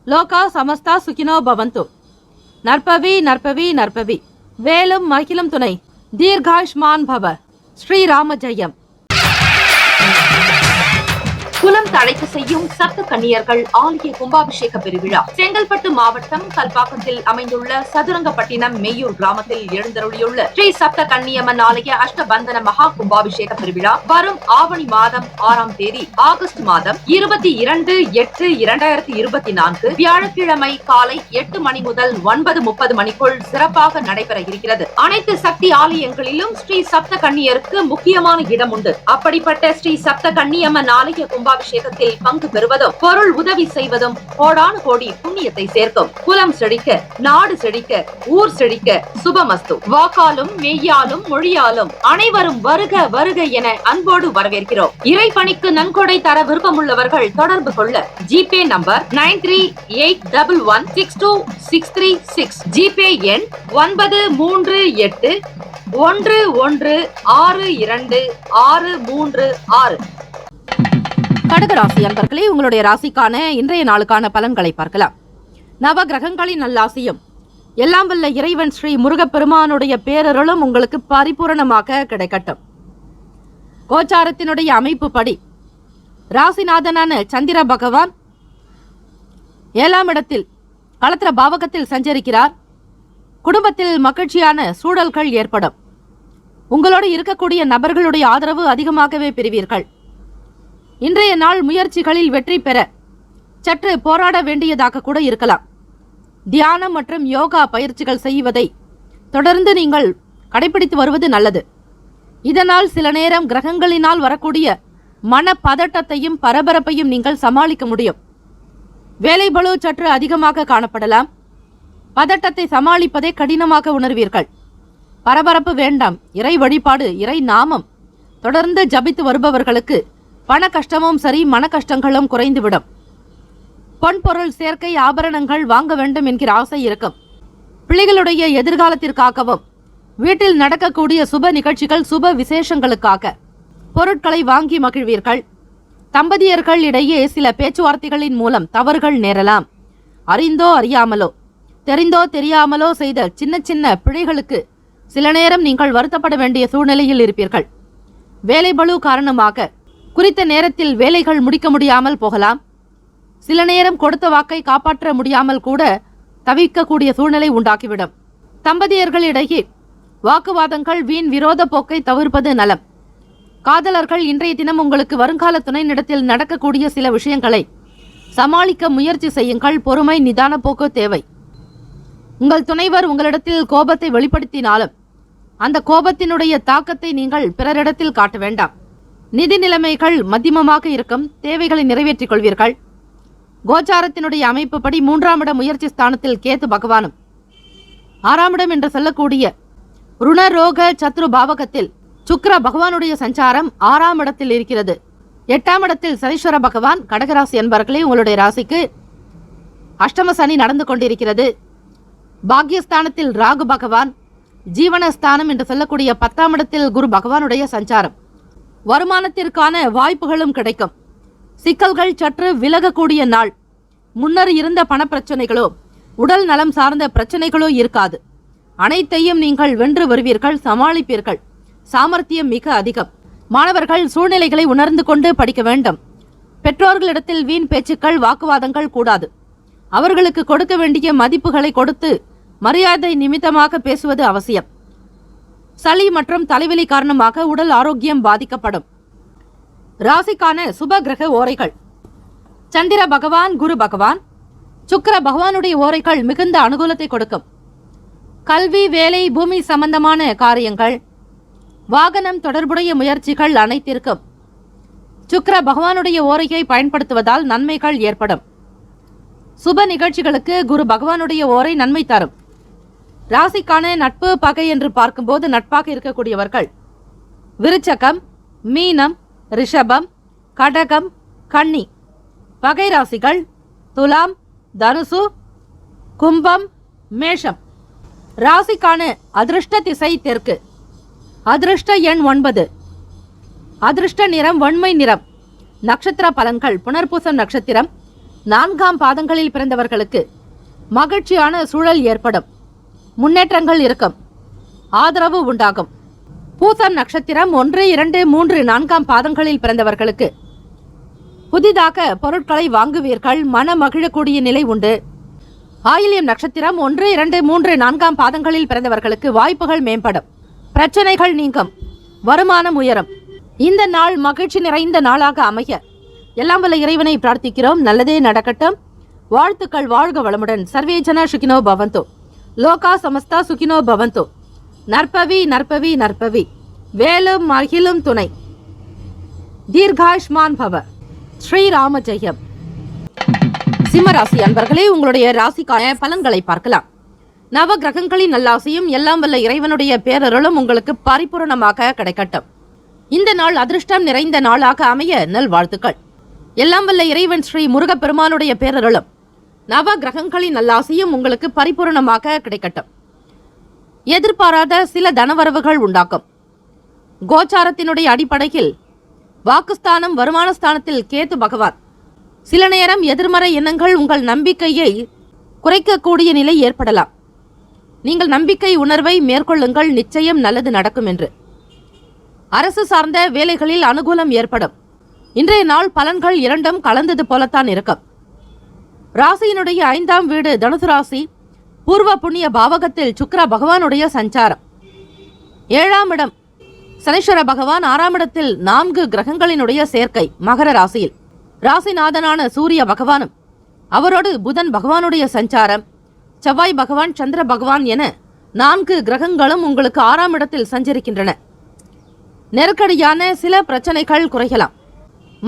லோகா சமஸ்தா சுகினோ பவந்து. நற்பவி நற்பவி நற்பவி. வேலும் மகிழும் துணை. தீர்காயுஷ்மான் பவ. ஸ்ரீராம ஜெயம். குலம் தழைக்க செய்யும் சப்த கன்னியர்கள் ஆலய கும்பாபிஷேக பெருவிழா செங்கல்பட்டு மாவட்டம் கல்பாக்கத்தில் அமைந்துள்ள சதுரங்கப்பட்டினம் மெய்யூர் கிராமத்தில் எழுந்தருளியுள்ள ஸ்ரீ சப்த கன்னியம்மன் ஆலய அஷ்டபந்தன மகா கும்பாபிஷேக பெருவிழா வரும் ஆவணி மாதம் 6ஆம் தேதி ஆகஸ்ட் மாதம் 22/8/2024 வியாழக்கிழமை காலை 8 மணி முதல் 9:30 மணிக்குள் சிறப்பாக நடைபெற இருக்கிறது. அனைத்து சக்தி ஆலயங்களிலும் ஸ்ரீ சப்த கன்னியருக்கு முக்கியமான இடம் உண்டு. அப்படிப்பட்ட ஸ்ரீ சப்த கன்னியம்மன் ஆலய கும்பாபிஷேகத்தில் பங்கு பெறுவதும் பொருள் உதவி செய்வதும் கோடானு கோடி புண்ணியத்தை சேர்க்கும். குலம் செழிக்க, நாடு செழிக்க, ஊர் செழிக்க சுபமஸ்து. வாக்காலும் மெய்யாலும் மொழியாலும் அனைவரும் வருக வருக என அன்போடு வரவேற்கிறோம். இறைப்பணிக்கு நன்கொடை தர விருப்பமுள்ளவர்கள் தொடர்பு கொள்ள ஜிபே நம்பர் 9381162636. ஜிபே எண் 93811626336. கடகராசி அன்பர்களே, உங்களுடைய ராசிக்கான இன்றைய நாளுக்கான பலன்களை பார்க்கலாம். நவ கிரகங்களின் நல்லாசியும் எல்லாம் வல்ல இறைவன் ஸ்ரீ முருகப்பெருமானுடைய பேரருளும் உங்களுக்கு பரிபூரணமாக கிடைக்கட்டும். கோச்சாரத்தினுடைய அமைப்பு படி ராசிநாதனான சந்திர பகவான் 7ஆம் இடத்தில் களத்திர பாவகத்தில் சஞ்சரிக்கிறார். குடும்பத்தில் மகிழ்ச்சியான சூழல்கள் ஏற்படும். உங்களோடு இருக்கக்கூடிய நபர்களுடைய ஆதரவு அதிகமாகவே பெறுவீர்கள். இன்றைய நாள் முயற்சிகளில் வெற்றி பெற சற்று போராட வேண்டியதாக கூட இருக்கலாம். தியானம் மற்றும் யோகா பயிற்சிகள் செய்வதை தொடர்ந்து நீங்கள் கடைபிடித்து வருவது நல்லது. இதனால் சில நேரம் கிரகங்களினால் வரக்கூடிய மன பதட்டத்தையும் பரபரப்பையும் நீங்கள் சமாளிக்க முடியும். வேலை பளு சற்று அதிகமாக காணப்படலாம். பதட்டத்தை சமாளிப்பதை கடினமாக உணர்வீர்கள். பரபரப்பு வேண்டாம். இறை வழிபாடு, இறை நாமம் தொடர்ந்து ஜபித்து வருபவர்களுக்கு பண கஷ்டமும் சரி, மன கஷ்டங்களும் குறைந்துவிடும். பொன்பொருள் சேர்க்கை, ஆபரணங்கள் வாங்க வேண்டும் என்கிற ஆசை இருக்கும். பிள்ளைகளுடைய எதிர்காலத்திற்காகவும் வீட்டில் நடக்கக்கூடிய சுப நிகழ்ச்சிகள், சுப விசேஷங்களுக்காக பொருட்களை வாங்கி மகிழ்வீர்கள். தம்பதியர்கள் இடையே சில பேச்சுவார்த்தைகளின் மூலம் தவறுகள் நேரலாம். அறிந்தோ அறியாமலோ, தெரிந்தோ தெரியாமலோ செய்த சின்ன சின்ன பிழைகளுக்கு சில நேரம் நீங்கள் வருத்தப்பட வேண்டிய சூழ்நிலையில் இருப்பீர்கள். வேலை பளு காரணமாக குறித்த நேரத்தில் வேலைகள் முடிக்க முடியாமல் போகலாம். சில நேரம் கொடுத்த வாக்கை காப்பாற்ற முடியாமல் கூட தவிக்கக்கூடிய சூழ்நிலை காதலர்கள் இன்றைய தினம் உங்களுக்கு வருங்கால துணையினிடத்தில் நடக்கக்கூடிய சில விஷயங்களை சமாளிக்க முயற்சி செய்யுங்கள். பொறுமை, நிதான போக்கு தேவை. உங்கள் துணைவர் உங்களிடத்தில் கோபத்தை வெளிப்படுத்தினாலும் அந்த கோபத்தினுடைய தாக்கத்தை நீங்கள் பிறரிடத்தில் காட்ட வேண்டாம். நிதி நிலைமைகள் மத்தியமமாக இருக்கும். தேவைகளை நிறைவேற்றிக் கொள்வீர்கள். கோச்சாரத்தினுடைய அமைப்புப்படி 3ஆம் இட முயற்சி ஸ்தானத்தில் கேத்து பகவானும் 6ஆம் இடம் என்று சொல்லக்கூடிய ருணரோக சத்ரு பாவகத்தில் சுக்கிர பகவானுடைய சஞ்சாரம் 6ஆம் இடத்தில் இருக்கிறது. 8ஆம் இடத்தில் சனீஸ்வர பகவான். கடகராசி என்பவர்களே, உங்களுடைய ராசிக்கு அஷ்டம சனி நடந்து கொண்டிருக்கிறது. பாக்யஸ்தானத்தில் ராகு பகவான், ஜீவனஸ்தானம் என்று சொல்லக்கூடிய 10ஆம் இடத்தில் குரு பகவானுடைய சஞ்சாரம். வருமானத்திற்கான வாய்ப்புகளும் கிடைக்கும். சிக்கல்கள் சற்று விலகக்கூடிய நாள். முன்னர் இருந்த பணப்பிரச்சனைகளோ உடல் நலம் சார்ந்த பிரச்சனைகளோ இருக்காது. அனைத்தையும் நீங்கள் வென்று வருவீர்கள், சமாளிப்பீர்கள். சாமர்த்தியம் மிக அதிகம். மாணவர்கள் சூழ்நிலைகளை உணர்ந்து கொண்டு படிக்க வேண்டும். பெற்றோர்களிடத்தில் வீண் பேச்சுக்கள், வாக்குவாதங்கள் கூடாது. அவர்களுக்கு கொடுக்க வேண்டிய மதிப்புகளை கொடுத்து மரியாதை நிமித்தமாக பேசுவது அவசியம். சளி மற்றும் தலைவலி காரணமாக உடல் ஆரோக்கியம் பாதிக்கப்படும். ராசிக்கான சுப கிரக ஓரைகள்: சந்திர பகவான், குரு பகவான், சுக்கிர பகவானுடைய ஓரைகள் மிகுந்த அனுகூலத்தை கொடுக்கும். கல்வி, வேலை, பூமி சம்பந்தமான காரியங்கள், வாகனம் தொடர்புடைய முயற்சிகள் அனைத்திற்கும் சுக்கிர பகவானுடைய ஓரையை பயன்படுத்துவதால் நன்மைகள் ஏற்படும். சுப நிகழ்ச்சிகளுக்கு குரு பகவானுடைய ஓரை நன்மை தரும். ராசிக்கான நட்பு, பகை என்று பார்க்கும்போது நட்பாக இருக்கக்கூடியவர்கள் விருச்சகம், மீனம், ரிஷபம், கடகம், கன்னி. பகை ராசிகள் துலாம், தனுசு, கும்பம், மேஷம். ராசிக்கான அதிர்ஷ்ட திசை தெற்கு. அதிர்ஷ்ட எண் 9. அதிர்ஷ்ட நிறம் வெண்மை நிறம். நட்சத்திர பலன்கள்: புனர்பூசம் நட்சத்திரம் 4ஆம் பாதங்களில் பிறந்தவர்களுக்கு மகிழ்ச்சியான சூழல் ஏற்படும். முன்னேற்றங்கள் இருக்கும். ஆதரவு உண்டாகும். பூசம் நட்சத்திரம் 1, 2, 3, 4ஆம் பாதங்களில் பிறந்தவர்களுக்கு புதிதாக பொருட்களை வாங்குவீர்கள். மன மகிழக்கூடிய நிலை உண்டு. ஆயில்யம் நட்சத்திரம் 1, 2, 3, 4ஆம் பாதங்களில் பிறந்தவர்களுக்கு வாய்ப்புகள் மேம்படும். பிரச்சனைகள் நீங்கும். வருமானம் உயரும். இந்த நாள் மகிழ்ச்சி நிறைந்த நாளாக அமைய எல்லாம் வல்ல இறைவனை பிரார்த்திக்கிறோம். நல்லதே நடக்கட்டும். வாழ்த்துக்கள். வாழ்க வளமுடன். சர்வே ஜன சுகினோ பவந்தோ. லோகா சமஸ்தா சுகினோ பவந்தோ. நற்பவி நற்பவி நற்பவி. வேலும் மகிழும் துணை. தீர்காயுஷ்மான் பவ. ஸ்ரீராம ஜெயம். சிம்மராசி அன்பர்களே, உங்களுடைய ராசிக்கான பலன்களை பார்க்கலாம். நவ கிரகங்களின் நல்லாசையும் எல்லாம் வல்ல இறைவனுடைய பேரருளும் உங்களுக்கு பரிபூரணமாக கிடைக்கட்டும். இந்த நாள் அதிர்ஷ்டம் நிறைந்த நாளாக அமைய நல்வாழ்த்துக்கள். எல்லாம் வல்ல இறைவன் ஸ்ரீ முருகப்பெருமானுடைய பேரருளும் நவ கிரகங்களின் நல்லாசையும் உங்களுக்கு பரிபூரணமாக கிடைக்கட்டும். எதிர்பாராத சில தனவரவுகள் உண்டாக்கும். கோச்சாரத்தினுடைய அடிப்படையில் வாக்குஸ்தானம், வருமானஸ்தானத்தில் கேத்து பகவான். சில நேரம் எதிர்மறை எண்ணங்கள் உங்கள் நம்பிக்கையை குறைக்கக்கூடிய நிலை ஏற்படலாம். நீங்கள் நம்பிக்கை உணர்வை மேற்கொள்ளுங்கள். நிச்சயம் நல்லது நடக்கும் என்று. அரசு சார்ந்த வேலைகளில் அனுகூலம் ஏற்படும். இன்றைய நாள் பலன்கள் இரண்டும் கலந்தது போலத்தான் இருக்கும். ராசியினுடைய 5ஆம் வீடு தனுசு ராசி. பூர்வ புண்ணிய பாவகத்தில் சுக்கிர பகவானுடைய சஞ்சாரம். 7ஆம் இடம் சனீஸ்வர பகவான். 6ஆம் இடத்தில் 4 கிரகங்களினுடைய சேர்க்கை மகர ராசியில். ராசிநாதனான சூரிய பகவானும் அவரோடு புதன் பகவானுடைய சஞ்சாரம், செவ்வாய் பகவான், சந்திர பகவான் என 4 கிரகங்களும் உங்களுக்கு 6ஆம் இடத்தில் சஞ்சரிக்கின்றன. நெருக்கடியான சில பிரச்சனைகள் குறையலாம்.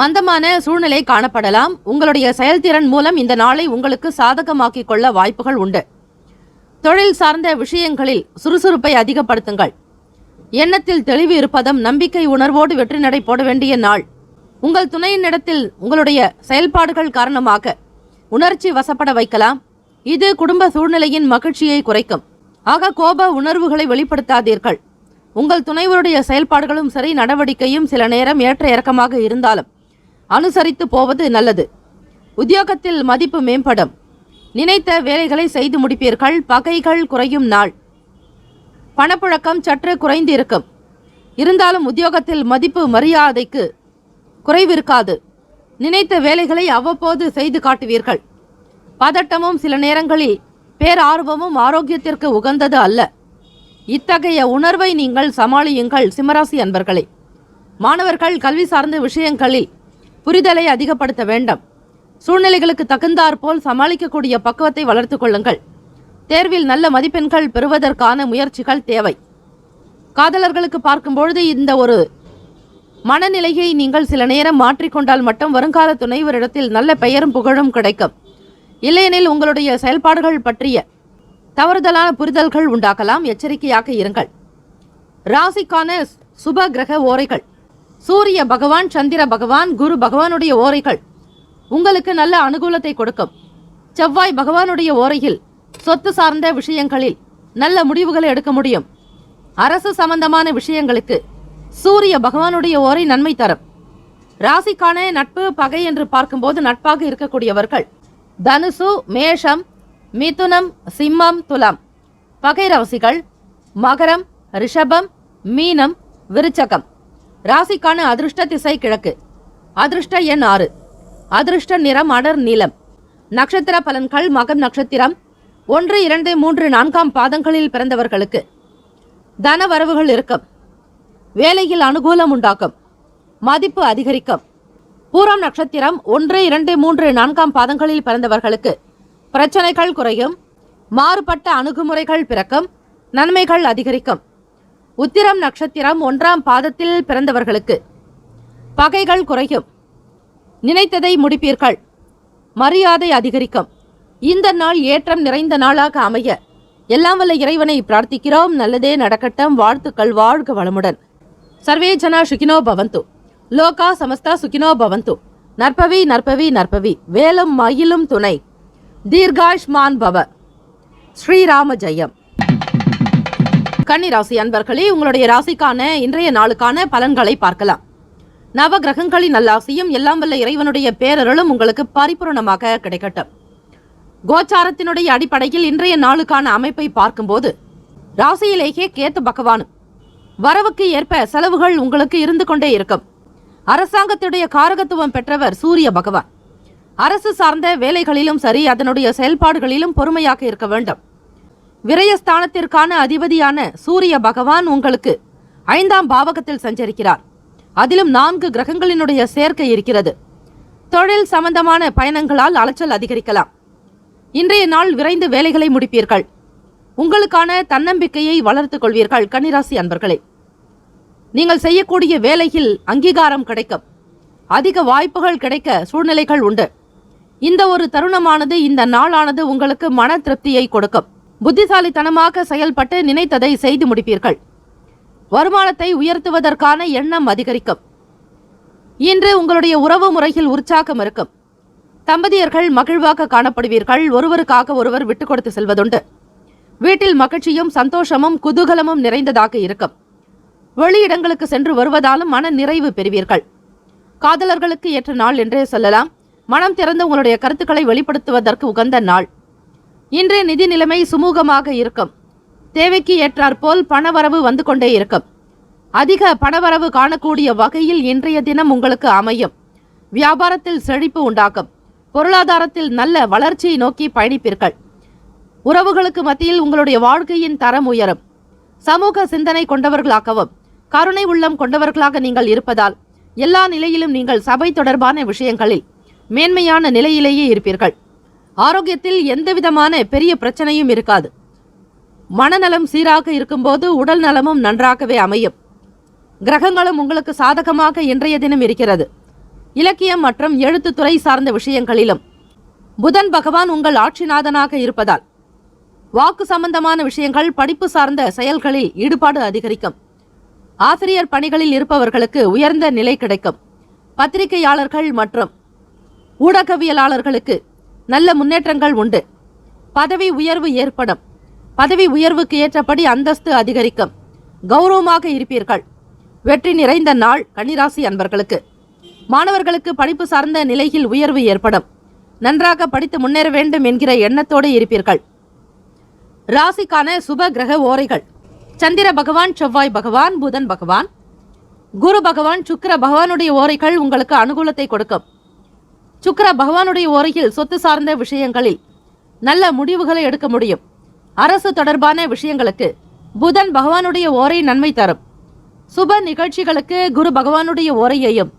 மந்தமான சூழ்நிலை காணப்படலாம். உங்களுடைய செயல்திறன் மூலம் இந்த நாளை உங்களுக்கு சாதகமாக்கிக் கொள்ள வாய்ப்புகள் உண்டு. தொழில் சார்ந்த விஷயங்களில் சுறுசுறுப்பை அதிகப்படுத்துங்கள். எண்ணத்தில் தெளிவு இருப்பதும் நம்பிக்கை உணர்வோடு வெற்றி நடை போட வேண்டிய நாள். உங்கள் துணையினிடத்தில் உங்களுடைய செயல்பாடுகள் காரணமாக உணர்ச்சி வசப்பட வைக்கலாம். இது குடும்ப சூழ்நிலையின் மகிழ்ச்சியை குறைக்கும். ஆக கோப உணர்வுகளை வெளிப்படுத்தாதீர்கள். உங்கள் துணைவருடைய செயல்பாடுகளும் சரி, நடவடிக்கையும் சில நேரம் ஏற்ற இறக்கமாக இருந்தாலும் அனுசரித்து போவது நல்லது. உத்தியோகத்தில் மதிப்பு மேம்படும். நினைத்த வேலைகளை செய்து முடிப்பீர்கள். பகைகள் குறையும் நாள். பணப்புழக்கம் சற்று குறைந்து இருக்கும். இருந்தாலும் உத்தியோகத்தில் மதிப்பு மரியாதைக்கு குறைவிருக்காது. நினைத்த வேலைகளை அவ்வப்போது செய்து காட்டுவீர்கள். பதட்டமும் சில நேரங்களில் பேரார்வமும் ஆரோக்கியத்திற்கு உகந்தது அல்ல. இத்தகைய உணர்வை நீங்கள் சமாளியுங்கள். சிம்மராசி அன்பர்களே, மாணவர்கள் கல்வி சார்ந்த விஷயங்களில் புரிதலை அதிகப்படுத்த வேண்டும். சூழ்நிலைகளுக்கு தகுந்தாற்போல் சமாளிக்கக்கூடிய பக்குவத்தை வளர்த்து கொள்ளுங்கள். தேர்வில் நல்ல மதிப்பெண்கள் பெறுவதற்கான முயற்சிகள் தேவை. காதலர்களுக்கு பார்க்கும்பொழுது இந்த ஒரு மனநிலையை நீங்கள் சில நேரம் மாற்றிக்கொண்டால் மட்டும் வருங்கால துணைவரிடத்தில் நல்ல பெயரும் புகழும் கிடைக்கும். இல்லையெனில் உங்களுடைய செயல்பாடுகள் பற்றிய தவறுதலான புரிதல்கள் உண்டாகலாம். எச்சரிக்கையாக இருங்கள். ராசிக்கான சுப கிரக ஓரைகள். சூரிய பகவான், சந்திர பகவான், குரு பகவானுடைய ஓரைகள் உங்களுக்கு நல்ல அனுகூலத்தை கொடுக்கும். செவ்வாய் பகவானுடைய ஓரையில் சொத்து சார்ந்த விஷயங்களில் நல்ல முடிவுகளை எடுக்க முடியும். அரசு சம்பந்தமான விஷயங்களுக்கு சூரிய பகவானுடைய ஓரை நன்மை தரும். ராசிக்கான நட்பு பகை என்று பார்க்கும்போது நட்பாக இருக்கக்கூடியவர்கள் தனுசு, மேஷம், மிதுனம், சிம்மம், துலாம். பகை ராசிகள் மகரம், ரிஷபம், மீனம், விருச்சகம். ராசிக்கான அதிர்ஷ்ட திசை கிழக்கு. அதிர்ஷ்ட எண் 6. அதிர்ஷ்ட நிறம் அடர் நீலம். நட்சத்திர பலன்கள். மகம் நட்சத்திரம் 1, 2, 3, 4 பாதங்களில் பிறந்தவர்களுக்கு தன வரவுகள் இருக்கும். வேலையில் அனுகூலம் உண்டாக்கும். மதிப்பு அதிகரிக்கும். பூரம் நட்சத்திரம் 1, 2, 3, 4 பாதங்களில் பிறந்தவர்களுக்கு பிரச்சனைகள் குறையும். மாறுபட்ட அணுகுமுறைகள் பிறக்கும். நன்மைகள் அதிகரிக்கும். உத்திரம் நட்சத்திரம் 1 பாதத்தில் பிறந்தவர்களுக்கு பகைகள் குறையும். நினைத்ததை முடிப்பீர்கள். மரியாதை அதிகரிக்கும். இந்த நாள் ஏற்றம் நிறைந்த நாளாக அமைய எல்லாம் வல்ல இறைவனை பிரார்த்திக்கிறோம். நல்லதே நடக்கட்டும். வாழ்த்துக்கள். வாழ்க வளமுடன். சர்வே ஜனா சுகினோ பவந்து. லோகா சமஸ்தா சுகினோ பவந்து. நற்பவி நற்பவி நற்பவி. வேலும் மயிலும் துணை. தீர்காஷ்மான் பவ. ஸ்ரீராம ஜெயம். கன்னிராசி அன்பர்களே, உங்களுடைய ராசிக்கான இன்றைய நாளுக்கான பலன்களை பார்க்கலாம். நவ கிரகங்களின் நல்லாசியும் எல்லாம் வல்ல இறைவனுடைய பேரருளும் உங்களுக்கு பரிபூர்ணமாக கிடைக்கட்டும். கோச்சாரத்தினுடைய அடிப்படையில் இன்றைய நாளுக்கான அமைப்பை பார்க்கும்போது ராசியிலேயே கேத்து பகவானும் வரவுக்கு ஏற்ப செலவுகள் உங்களுக்கு இருந்து கொண்டே இருக்கும். அரசாங்கத்துடைய காரகத்துவம் பெற்றவர் சூரிய பகவான். அரசு சார்ந்த வேலைகளிலும் சரி, அதனுடைய செயல்பாடுகளிலும் பொறுமையாக இருக்க வேண்டும். விரயஸ்தானத்திற்கான அதிபதியான சூரிய பகவான் உங்களுக்கு 5ஆம் பாவகத்தில் சஞ்சரிக்கிறார். அதிலும் 4 கிரகங்களினுடைய சேர்க்கை இருக்கிறது. தொழில் சம்பந்தமான பயணங்களால் அலைச்சல் அதிகரிக்கலாம். இன்றைய நாள் விரைந்து வேலைகளை முடிப்பீர்கள். உங்களுக்கான தன்னம்பிக்கையை வளர்த்துக் கொள்வீர்கள். கன்னிராசி அன்பர்களே, நீங்கள் செய்யக்கூடிய வேலையில் அங்கீகாரம் கிடைக்கும். அதிக வாய்ப்புகள் கிடைக்க சூழ்நிலைகள் உண்டு. இந்த ஒரு தருணமானது, இந்த நாளானது உங்களுக்கு மன திருப்தியை கொடுக்கும். புத்திசாலித்தனமாக செயல்பட்டு நினைத்ததை செய்து முடிப்பீர்கள். வருமானத்தை உயர்த்துவதற்கான எண்ணம் அதிகரிக்கும். இன்று உங்களுடைய உறவு முறையில் உற்சாகம் இருக்கும். தம்பதியர்கள் மகிழ்வாக காணப்படுவீர்கள். ஒருவருக்காக ஒருவர் விட்டுக் கொடுத்து செல்வதுண்டு. வீட்டில் மகிழ்ச்சியும் சந்தோஷமும் குதூகலமும் நிறைந்ததாக இருக்கும். வெளியிடங்களுக்கு சென்று வருவதாலும் மன நிறைவு பெறுவீர்கள். காதலர்களுக்கு ஏற்ற நாள் என்றே சொல்லலாம். மனம் திறந்து உங்களுடைய கருத்துக்களை வெளிப்படுத்துவதற்கு உகந்த நாள். இன்றைய நிதி நிலைமை சுமூகமாக இருக்கும். தேவைக்கு ஏற்றாற்போல் பணவரவு வந்து கொண்டே இருக்கும். அதிக பணவரவு காணக்கூடிய வகையில் இன்றைய தினம் உங்களுக்கு அமையும். வியாபாரத்தில் செழிப்பு உண்டாகும். பொருளாதாரத்தில் நல்ல வளர்ச்சியை நோக்கி பயணிப்பீர்கள். உறவுகளுக்கு மத்தியில் உங்களுடைய வாழ்க்கையின் தரம் உயரும். சமூக சிந்தனை கொண்டவர்களாகவும் கருணை உள்ளம் கொண்டவர்களாக நீங்கள் இருப்பதால் எல்லா நிலையிலும் நீங்கள் சபை தொடர்பான விஷயங்களில் மேன்மையான நிலையிலேயே இருப்பீர்கள். ஆரோக்கியத்தில் எந்தவிதமான பெரிய பிரச்சனையும் இருக்காது. மனநலம் சீராக இருக்கும்போது உடல் நலமும் நன்றாகவே அமையும். கிரகங்களும் உங்களுக்கு சாதகமாக இன்றைய தினம் இருக்கிறது. இலக்கியம் மற்றும் எழுத்துத்துறை சார்ந்த விஷயங்களிலும் புதன் பகவான் உங்கள் ஆட்சிநாதனாக இருப்பதால் வாக்கு சம்பந்தமான விஷயங்கள், படிப்பு சார்ந்த செயல்களில் ஈடுபாடு அதிகரிக்கும். ஆசிரியர் பணிகளில் இருப்பவர்களுக்கு உயர்ந்த நிலை கிடைக்கும். பத்திரிகையாளர்கள் மற்றும் ஊடகவியலாளர்களுக்கு நல்ல முன்னேற்றங்கள் உண்டு. பதவி உயர்வு ஏற்படும். பதவி உயர்வுக்கு ஏற்றபடி அந்தஸ்து அதிகரிக்கும். கௌரவமாக இருப்பீர்கள். வெற்றி நிறைந்த நாள் கன்னிராசி அன்பர்களுக்கு. மாணவர்களுக்கு படிப்பு சார்ந்த நிலையில் உயர்வு ஏற்படும். நன்றாக படித்து முன்னேற வேண்டும் என்கிற எண்ணத்தோடு இருப்பீர்கள். ராசிக்கான சுப கிரக ஓரைகள். சந்திர பகவான், செவ்வாய் பகவான், புதன் பகவான், குரு பகவான், சுக்கிர பகவானுடைய ஓரைகள் உங்களுக்கு அனுகூலத்தை கொடுக்கும். சுக்கிர பகவானுடைய ஓரையில் சொத்து சார்ந்த விஷயங்களில் நல்ல முடிவுகளை எடுக்க முடியும். அரசு தொடர்பான விஷயங்களுக்கு புதன் பகவானுடைய ஓரை நன்மை தரும். சுப நிகழ்ச்சிகளுக்கு குரு பகவானுடைய ஓரையையும்,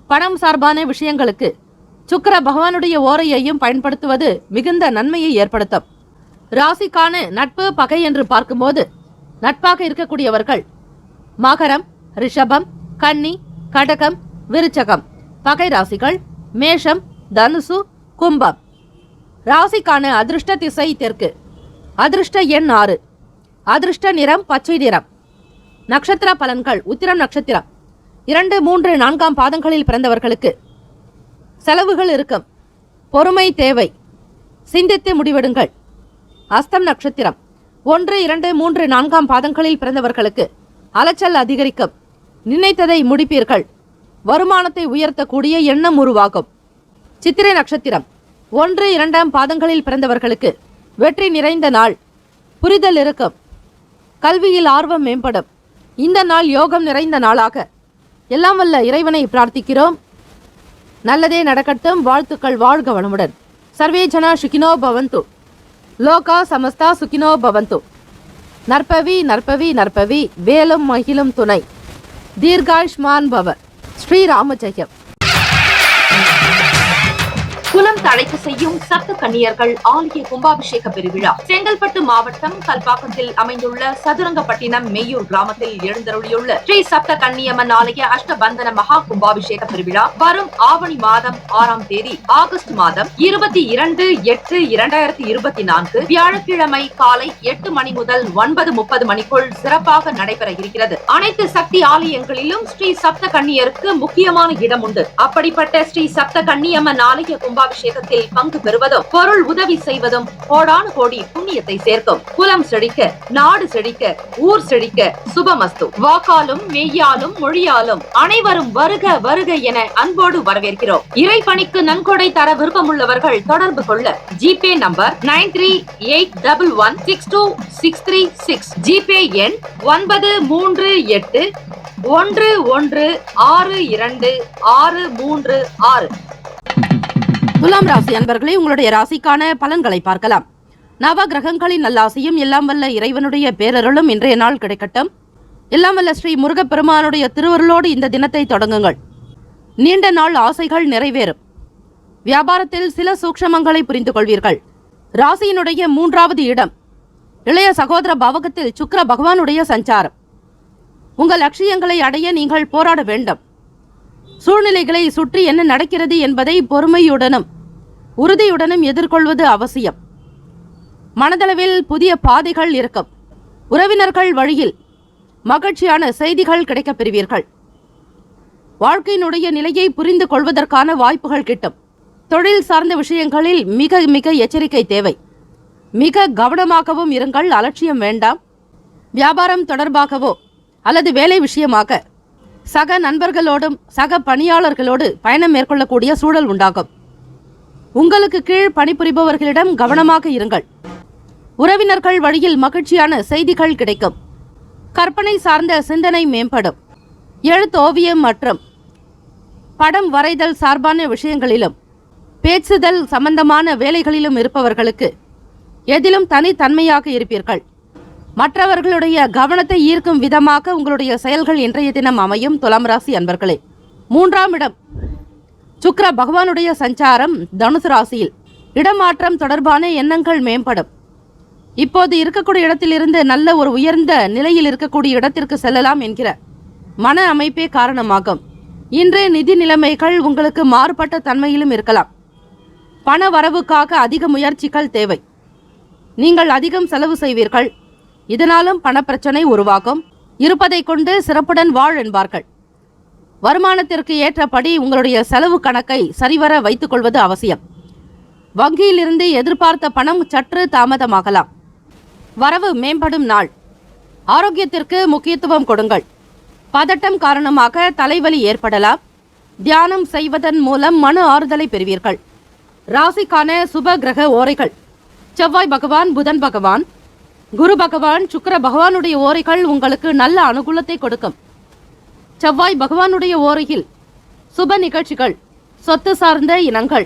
பணம் சார்பான விஷயங்களுக்கு சுக்கிர பகவானுடைய ஓரையையும் பயன்படுத்துவது மிகுந்த நன்மையை ஏற்படுத்தும். ராசிக்கான நட்பு பகை என்று பார்க்கும்போது நட்பாக இருக்கக்கூடியவர்கள் மகரம், ரிஷபம், கன்னி, கடகம், விருச்சகம். பகை ராசிகள் மேஷம், தனுசு, கும்பம். ராசிக்கான அதிர்ஷ்ட திசை தெற்கு. அதிர்ஷ்ட எண் 6. அதிர்ஷ்ட நிறம் பச்சை நிறம். நட்சத்திர பலன்கள். உத்திரம் நட்சத்திரம் 2, 3, 4 பாதங்களில் பிறந்தவர்களுக்கு செலவுகள் இருக்கும், பொறுமை தேவை, சிந்தித்து முடிவெடுங்கள். அஸ்தம் நட்சத்திரம் 1, 2, 3, 4 பாதங்களில் பிறந்தவர்களுக்கு அலைச்சல் அதிகரிக்கும், நினைத்ததை முடிப்பீர்கள், வருமானத்தை உயர்த்தக்கூடிய எண்ணம் உருவாகும். சித்திரை நட்சத்திரம் 1, 2 பாதங்களில் பிறந்தவர்களுக்கு வெற்றி நிறைந்த நாள், புரிதல் இருக்கும், கல்வியில் ஆர்வம் மேம்படும். இந்த நாள் யோகம் நிறைந்த நாளாக எல்லாம் வல்ல இறைவனை பிரார்த்திக்கிறோம். நல்லதே நடக்கட்டும். வாழ்த்துக்கள். வாழ்க வளமுடன். சர்வே ஜனா சுகினோ பவந்து. லோகா சமஸ்தா சுகினோ பவந்து. நற்பவி நற்பவி நற்பவி. வேலும் மகிழும் துணை. தீர்காயுஷ்மான் பவ. ஸ்ரீராம ஜெயம். குலம் தழைக்க செய்யும் சப்த கன்னியர்கள் ஆலய கும்பாபிஷேக பெருவிழா செங்கல்பட்டு மாவட்டம் கல்பாக்கத்தில் அமைந்துள்ள சதுரங்கப்பட்டினம் மெய்யூர் கிராமத்தில் எழுந்தருளியுள்ள ஸ்ரீ சப்த கன்னியம்மன் ஆலய அஷ்டபந்தன மகா கும்பாபிஷேக பெருவிழா வரும் ஆவணி மாதம் 6ஆம் தேதி ஆகஸ்ட் மாதம் 22/8/2024 வியாழக்கிழமை காலை 8 மணி முதல் 9:30 மணிக்குள் சிறப்பாக நடைபெற இருக்கிறது. அனைத்து சக்தி ஆலயங்களிலும் ஸ்ரீ சப்த கன்னியருக்கு முக்கியமான இடம் உண்டு. அப்படிப்பட்ட ஸ்ரீ சப்த கன்னியம்மன் ஆலய கும்பாபிஷேகத்தில் பங்கு பெறுவதும் பொருள் உதவி செய்வதும் கோடானு கோடி புண்ணியத்தை சேர்க்கும். குலம் செழிக்க, நாடு செழிக்க, ஊர் செழிக்க. சுபமஸ்து. வாக்காலும் மெய்யாலும் மொழியாலும் அனைவரும் வருக வருக என அன்போடு வரவேற்கிறோம். இறைப்பணிக்கு நன்கொடை தர விருப்பமுள்ளவர்கள் தொடர்பு கொள்ள ஜிபே நம்பர் 9381162636. ஜிபே எண் 93811626336. துலாம் ராசி அன்பர்களே, உங்களுடைய ராசிக்கான பலன்களை பார்க்கலாம். நவ கிரகங்களின் நல்லாசியும் எல்லாம் வல்ல இறைவனுடைய பேரருளும் இன்றைய நாள் கிடைக்கட்டும். எல்லாம் வல்ல ஸ்ரீ முருகப்பெருமானுடைய திருவருளோடு இந்த தினத்தை தொடங்குங்கள். நீண்ட நாள் ஆசைகள் நிறைவேறும். வியாபாரத்தில் சில சூக்ஷமங்களை புரிந்து கொள்வீர்கள். ராசியினுடைய 3வது இடம் இளைய சகோதர பாவகத்தில் சுக்கிர பகவானுடைய சஞ்சாரம். உங்கள் லட்சியங்களை அடைய நீங்கள் போராட வேண்டும். சூழ்நிலைகளை சுற்றி என்ன நடக்கிறது என்பதை பொறுமையுடனும் உறுதியுடனும் எதிர்கொள்வது அவசியம். மனதளவில் புதிய பாதைகள் இருக்கும். உறவினர்கள் வழியில் மகிழ்ச்சியான செய்திகள் கிடைக்கப் பெறுவீர்கள். வாழ்க்கையினுடைய நிலையை புரிந்து கொள்வதற்கான வாய்ப்புகள் கிட்டும். தொழில் சார்ந்த விஷயங்களில் மிக மிக எச்சரிக்கை தேவை. மிக கவனமாகவும் இருங்கள். அலட்சியம் வேண்டாம். வியாபாரம் தொடர்பாகவோ அல்லது வேலை விஷயமாக சக நண்பர்களோடும் சக பணியாளர்களோடு பயணம் மேற்கொள்ளக்கூடிய சூழல் உண்டாகும். உங்களுக்கு கீழ் பணிபுரிபவர்களிடம் கவனமாக இருங்கள். உறவினர்கள் வழியில் மகிழ்ச்சியான செய்திகள் கிடைக்கும். கற்பனை சார்ந்த சிந்தனை மேம்படும். எழுத்தோவியம் மற்றும் படம் வரைதல் சார்பான விஷயங்களிலும் பேச்சுதல் சம்பந்தமான வேலைகளிலும் இருப்பவர்களுக்கு எதிலும் தனித்தன்மையாக இருப்பீர்கள். மற்றவர்களுடைய கவனத்தை ஈர்க்கும் விதமாக உங்களுடைய செயல்கள் இன்றைய தினம் அமையும். துலாம் ராசி அன்பர்களே, 3ஆம் இடம் சுக்கிர பகவானுடைய சஞ்சாரம் தனுசு ராசியில். இடமாற்றம் தொடர்பான எண்ணங்கள் மேம்படும். இப்போது இருக்கக்கூடிய இடத்திலிருந்து நல்ல ஒரு உயர்ந்த நிலையில் இருக்கக்கூடிய இடத்திற்கு செல்லலாம் என்கிற மன அமைப்பே காரணமாகும். இன்று நிதி நிலைமைகள் உங்களுக்கு மாறுபட்ட தன்மையிலும் இருக்கலாம். பண வரவுக்காக அதிக முயற்சிகள் தேவை. நீங்கள் அதிகம் செலவு செய்வீர்கள். இதனாலும் பணப்பிரச்சனை உருவாகும். இருப்பதை கொண்டு சிறப்புடன் வாழ் என்பார்கள். வருமானத்திற்கு ஏற்றபடி உங்களுடைய செலவு கணக்கை சரிவர வைத்துக் கொள்வது அவசியம். வங்கியிலிருந்து எதிர்பார்த்த பணம் சற்று தாமதமாகலாம். வரவு மேம்படும் நாள். ஆரோக்கியத்திற்கு முக்கியத்துவம் கொடுங்கள். பதட்டம் காரணமாக தலைவலி ஏற்படலாம். தியானம் செய்வதன் மூலம் மன ஆறுதலை பெறுவீர்கள். ராசிக்கான சுப கிரக ஓரைகள். செவ்வாய் பகவான், புதன் பகவான், குரு பகவான், சுக்கிர பகவானுடைய ஓரைகள் உங்களுக்கு நல்ல அனுகூலத்தை கொடுக்கும். செவ்வாய் பகவானுடைய ஓரையில் சுப நிகழ்ச்சிகள், சொத்து சார்ந்த இனங்கள்,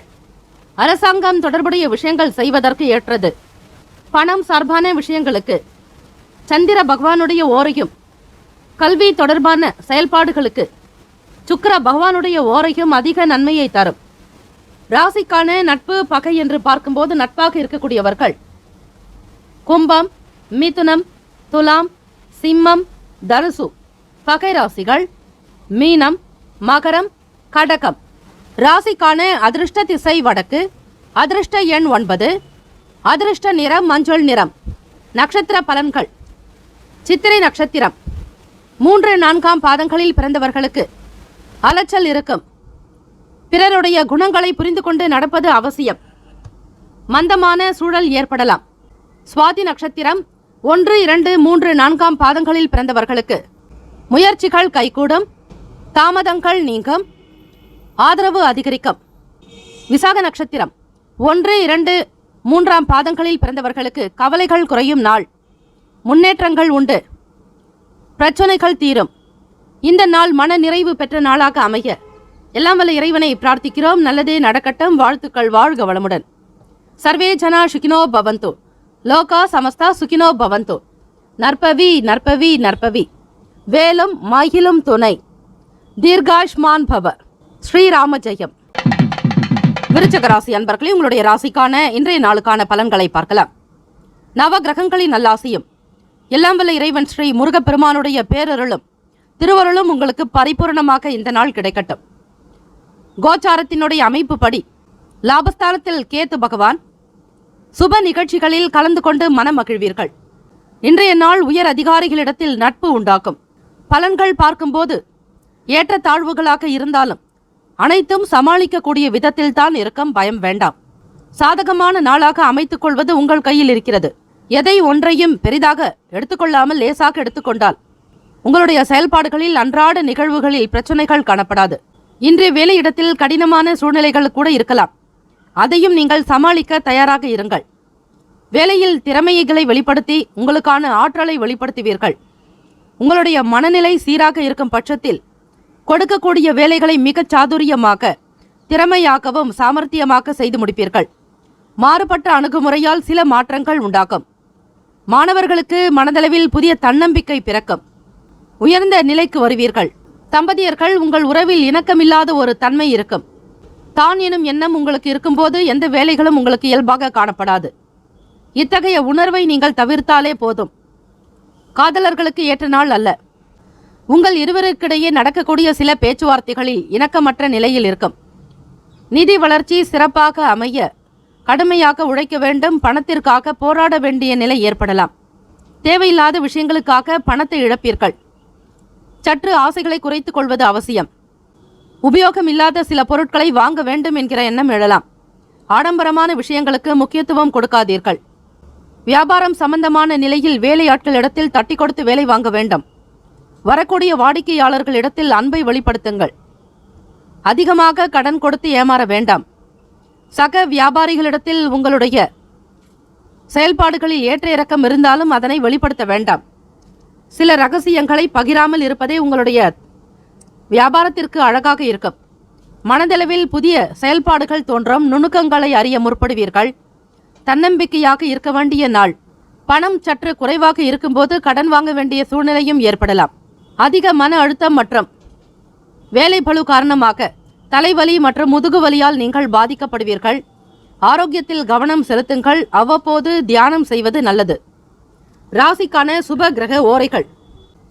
அரசாங்கம் தொடர்புடைய விஷயங்கள் செய்வதற்கு ஏற்றது. பணம் சார்பான விஷயங்களுக்கு சந்திர பகவானுடைய ஓரையும் கல்வி தொடர்பான செயல்பாடுகளுக்கு சுக்கிர பகவானுடைய ஓரையும் அதிக நன்மையை தரும். ராசிக்கான நட்பு பகை என்று பார்க்கும்போது நட்பாக இருக்கக்கூடியவர்கள் கும்பம், மிதுனம், துலாம், சிம்மம், தனுசு. பகை ராசிகள் மீனம், மகரம், கடகம். ராசிக்கான அதிர்ஷ்ட திசை வடக்கு, அதிர்ஷ்ட எண் 9, அதிர்ஷ்ட நிறம் மஞ்சள் நிறம். நட்சத்திர பலன்கள். சித்திரை நட்சத்திரம் 3, 4ஆம் பாதங்களில் பிறந்தவர்களுக்கு அலைச்சல் இருக்கும். பிறருடைய குணங்களை புரிந்து கொண்டு நடப்பது அவசியம். மந்தமான சூழல் ஏற்படலாம். சுவாதி நட்சத்திரம் 1, 2, 3, 4ஆம் பாதங்களில் பிறந்தவர்களுக்கு முயற்சிகள் கைகூடும், தாமதங்கள் நீங்கும், ஆதரவு அதிகரிக்கும். விசாக நட்சத்திரம் 1, 2, 3ஆம் பாதங்களில் பிறந்தவர்களுக்கு கவலைகள் குறையும் நாள். முன்னேற்றங்கள் உண்டு, பிரச்சனைகள் தீரும். இந்த நாள் மன நிறைவு பெற்ற நாளாக அமைய எல்லாம் வல்ல இறைவனை பிரார்த்திக்கிறோம். நல்லதே நடக்கட்டும். வாழ்த்துக்கள். வாழ்க வளமுடன். சர்வே ஜனா சுகினோ பவந்து, லோகா சமஸ்தா சுகினோ பவந்து. நற்பவி நற்பவி நற்பவி. வேலும் மகிழும் துணை. தீர்காஷ்மான் பவ. ஸ்ரீராம ஜெயம். விருச்சிக ராசி அன்பர்களே, உங்களுடைய ராசிக்கான இன்றைய நாளுக்கான பலன்களை பார்க்கலாம். நவ கிரகங்களின் நல்லாசியும் எல்லாம் வல்ல இறைவன் ஸ்ரீ முருகப்பெருமானுடைய பேரருளும் திருவருளும் உங்களுக்கு பரிபூர்ணமாக இந்த நாள் கிடைக்கட்டும். கோச்சாரத்தினுடைய அமைப்பு படி லாபஸ்தானத்தில் கேத்து பகவான். சுப நிகழ்ச்சிகளில் கலந்து கொண்டு மனம் மகிழ்வீர்கள். இன்றைய நாள் உயர் அதிகாரிகளிடத்தில் நட்பு உண்டாக்கும். பலன்கள் பார்க்கும்போது ஏற்ற தாழ்வுகளாக இருந்தாலும் அனைத்தும் சமாளிக்கக்கூடிய விதத்தில் தான் இருக்கும். பயம் வேண்டாம். சாதகமான நாளாக அமைத்துக் கொள்வது உங்கள் கையில் இருக்கிறது. எதை ஒன்றையும் பெரிதாக எடுத்துக்கொள்ளாமல் லேசாக எடுத்துக்கொண்டால் உங்களுடைய செயல்பாடுகளில் அன்றாட நிகழ்வுகளில் பிரச்சனைகள் காணப்படாது. இன்றைய வேலையிடத்தில் கடினமான சூழ்நிலைகள் கூட இருக்கலாம். அதையும் நீங்கள் சமாளிக்க தயாராக இருங்கள். வேலையில் திறமைகளை வெளிப்படுத்தி உங்களுக்கான ஆற்றலை வெளிப்படுத்துவீர்கள். உங்களுடைய மனநிலை சீராக இருக்கும் பட்சத்தில் கொடுக்கக்கூடிய வேலைகளை மிகச் சாதுரியமாக, திறமையாகவும் சாமர்த்தியமாக செய்து முடிப்பீர்கள். மாறுபட்ட அணுகுமுறையால் சில மாற்றங்கள் உண்டாகும். மாணவர்களுக்கு மனதளவில் புதிய தன்னம்பிக்கை பிறக்கும். உயர்ந்த நிலைக்கு வருவீர்கள். தம்பதியர்கள் உங்கள் உறவில் இணக்கமில்லாத ஒரு தன்மை இருக்கும். தான் எனும் எண்ணம் உங்களுக்கு இருக்கும்போது எந்த வேலைகளும் உங்களுக்கு இயல்பாக காணப்படாது. இத்தகைய உணர்வை நீங்கள் தவிர்த்தாலே போதும். காதலர்களுக்கு ஏற்ற நாள் அல்ல. உங்கள் இருவருக்கிடையே நடக்கக்கூடிய சில பேச்சுவார்த்தைகளில் இணக்கமற்ற நிலையில் இருக்கும். நிதி வளர்ச்சி சிறப்பாக அமைய கடுமையாக உழைக்க வேண்டும். பணத்திற்காக போராட வேண்டிய நிலை ஏற்படலாம். தேவையில்லாத விஷயங்களுக்காக பணத்தை இழப்பீர்கள். சற்று ஆசைகளை குறைத்துக் கொள்வது அவசியம். உபயோகம் இல்லாத சில பொருட்களை வாங்க வேண்டும் என்கிற எண்ணம் எழலாம். ஆடம்பரமான விஷயங்களுக்கு முக்கியத்துவம் கொடுக்காதீர்கள். வியாபாரம் சம்பந்தமான நிலையில் வேலையாட்களிடத்தில் தட்டி கொடுத்து வேலை வாங்க வேண்டும். வரக்கூடிய வாடிக்கையாளர்களிடத்தில் அன்பை வெளிப்படுத்துங்கள். அதிகமாக கடன் கொடுத்து ஏமாற வேண்டாம். சக வியாபாரிகளிடத்தில் உங்களுடைய செயல்பாடுகளில் ஏற்ற இறக்கம் இருந்தாலும் அதனை வெளிப்படுத்த வேண்டாம். சில ரகசியங்களை பகிராமல் இருப்பதே உங்களுடைய வியாபாரத்திற்கு அழகாக இருக்கும். மனதளவில் புதிய செயல்பாடுகள் தோன்றும். நுணுக்கங்களை அறிய முற்படுவீர்கள். தன்னம்பிக்கையாக இருக்க வேண்டிய நாள். பணம் சற்று குறைவாக இருக்கும்போது கடன் வாங்க வேண்டிய சூழ்நிலையும் ஏற்படலாம். அதிக மன அழுத்தம் மற்றும் வேலை பளு காரணமாக தலைவலி மற்றும் முதுகுவலியால் நீங்கள் பாதிக்கப்படுவீர்கள். ஆரோக்கியத்தில் கவனம் செலுத்துங்கள். அவ்வப்போது தியானம் செய்வது நல்லது. ராசிக்கான சுப கிரக ஓரைகள்.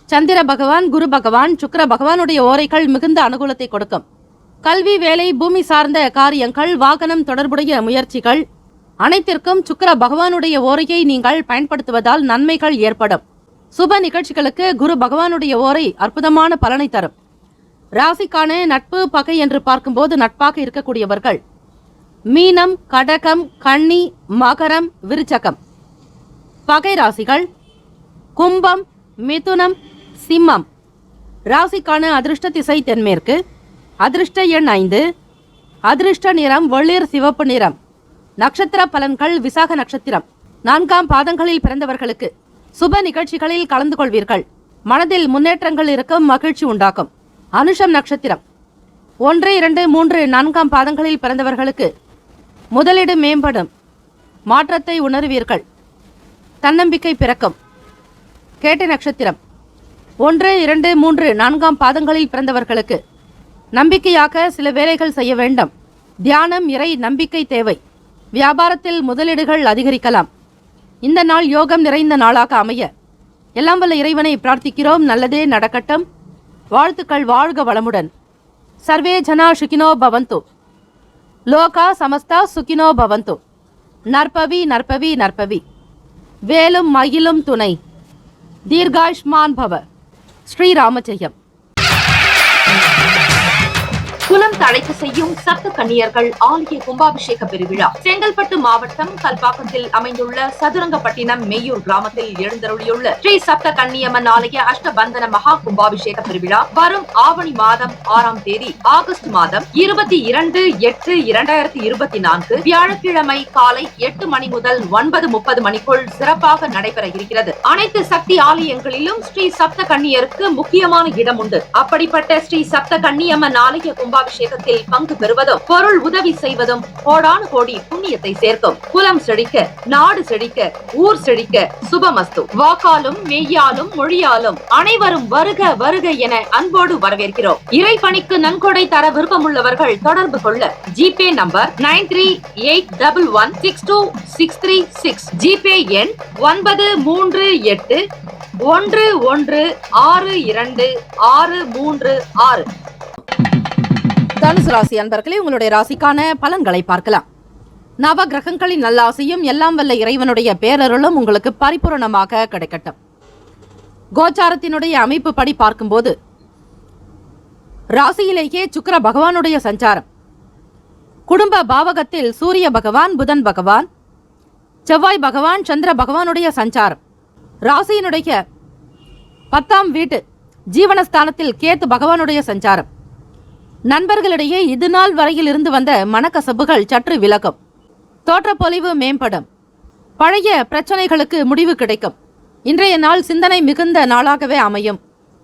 சந்திர பகவான், குரு பகவான், சுக்கிர பகவானுடைய ஓரைகள் மிகுந்த அனுகூலத்தை கொடுக்கும். கல்வி, வேலை, பூமி சார்ந்த காரியங்கள், வாகனம் தொடர்புடைய முயற்சிகள் அனைத்திற்கும் சுக்கிர பகவானுடைய ஓரையை நீங்கள் பயன்படுத்துவதால் நன்மைகள் ஏற்படும். சுப நிகழ்ச்சிகளுக்கு குரு பகவானுடைய ஓரை அற்புதமான பலனை தரும். ராசிக்கான நட்பு பகை என்று பார்க்கும்போது நட்பாக இருக்கக்கூடியவர்கள் மீனம், கடகம், கன்னி, மகரம், விருச்சகம். பகை ராசிகள் கும்பம், மிதுனம், சிம்மம். ராசிக்கான அதிர்ஷ்ட திசை தென்மேற்கு, அதிர்ஷ்ட எண் 5, அதிர்ஷ்ட நிறம் வெளிர் சிவப்பு நிறம். நட்சத்திர பலன்கள். விசாக நட்சத்திரம் 4ஆம் பாதங்களில் பிறந்தவர்களுக்கு சுப நிகழ்ச்சிகளில் கலந்து கொள்வீர்கள். மனதில் முன்னேற்றங்கள் இருக்கும். மகிழ்ச்சி உண்டாக்கும். அனுஷம் நட்சத்திரம் 1, 2, 3, 4ஆம் பாதங்களில் பிறந்தவர்களுக்கு முதலீடு மேம்படும். மாற்றத்தை உணர்வீர்கள். தன்னம்பிக்கை பிறக்கும். கேட்டை நட்சத்திரம் 1, 2, 3, 4ஆம் பாதங்களில் பிறந்தவர்களுக்கு நம்பிக்கையாக சில வேலைகள் செய்ய வேண்டும். தியானம், இறை நம்பிக்கை தேவை. வியாபாரத்தில் முதலீடுகள் அதிகரிக்கலாம். இந்த நாள் யோகம் நிறைந்த நாளாக அமைய எல்லாம் வல்ல இறைவனை பிரார்த்திக்கிறோம். நல்லதே நடக்கட்டும். வாழ்த்துக்கள். வாழ்க வளமுடன். சர்வே ஜனா சுகினோ பவந்து. லோகா சமஸ்தா சுகினோ பவந்து. நற்பவி நற்பவி நற்பவி. வேலும் மகிழும் துணை. தீர்காயுஷ்மான் பவ. ஸ்ரீராமஜெயம். குலம் தழைக்க செய்யும் சப்த கன்னியர்கள் ஆலய கும்பாபிஷேக பெருவிழா செங்கல்பட்டு மாவட்டம் கல்பாக்கத்தில் அமைந்துள்ள சதுரங்கப்பட்டினம் மெய்யூர் கிராமத்தில் எழுந்தருளியுள்ள ஸ்ரீ சப்த கன்னியம்மன் ஆலய அஷ்டபந்தன மகா கும்பாபிஷேக பெருவிழா வரும் ஆவணி மாதம் 6ஆம் தேதி ஆகஸ்ட் மாதம் 22/8/2024 வியாழக்கிழமை காலை 8 மணி முதல் 9:30 மணிக்குள் சிறப்பாக நடைபெற இருக்கிறது. அனைத்து சக்தி ஆலயங்களிலும் ஸ்ரீ சப்த கன்னியருக்கு முக்கியமான இடம் உண்டு. அப்படிப்பட்ட ஸ்ரீ சப்த கன்னியம்மன் ஆலய கும்பாபிஷேகத்தில் பங்கு பெறுவதும் பொருள் உதவி செய்வதும் கோடானு கோடி புண்ணியத்தை சேர்க்கும். குலம் செழிக்க, நாடு செழிக்க, ஊர் செழிக்க சுபமஸ்து. வாக்காலும் மெய்யாலும் மொழியாலும் அனைவரும் வருக வருக என அன்போடு வரவேற்கிறோம். இறைப்பணிக்கு நன்கொடை தர விருப்பமுள்ளவர்கள் தொடர்பு கொள்ள ஜிபே நம்பர் 9381162636, ஜிபே எண் 93811626336. தனுசு ராசி அன்பர்களே, உங்களுடைய ராசிக்கான பலன்களை பார்க்கலாம். நவ கிரகங்களின் நல்லாசையும் எல்லாம் வல்ல இறைவனுடைய பேரருளும் உங்களுக்கு பரிபூரணமாக கிடைக்கட்டும். கோச்சாரத்தினுடைய அமைப்பு படி பார்க்கும்போது ராசியிலேயே சுக்கிர பகவானுடைய சஞ்சாரம், குடும்ப பாவகத்தில் சூரிய பகவான், புதன் பகவான், செவ்வாய் பகவான், சந்திர பகவானுடைய சஞ்சாரம், ராசியினுடைய 10ஆம் வீட்டு ஜீவனஸ்தானத்தில் கேத்து பகவானுடைய சஞ்சாரம், நண்பர்களிடையே இது நாள் வரையில் இருந்து வந்த மனக்கசப்புகள் சற்று விலகும். தோற்றப்பொலிவு மேம்படும். பழைய பிரச்சனைகளுக்கு முடிவு கிடைக்கும். இன்றைய நாள் சிந்தனை மிகுந்த நாளாகவே அமையும்.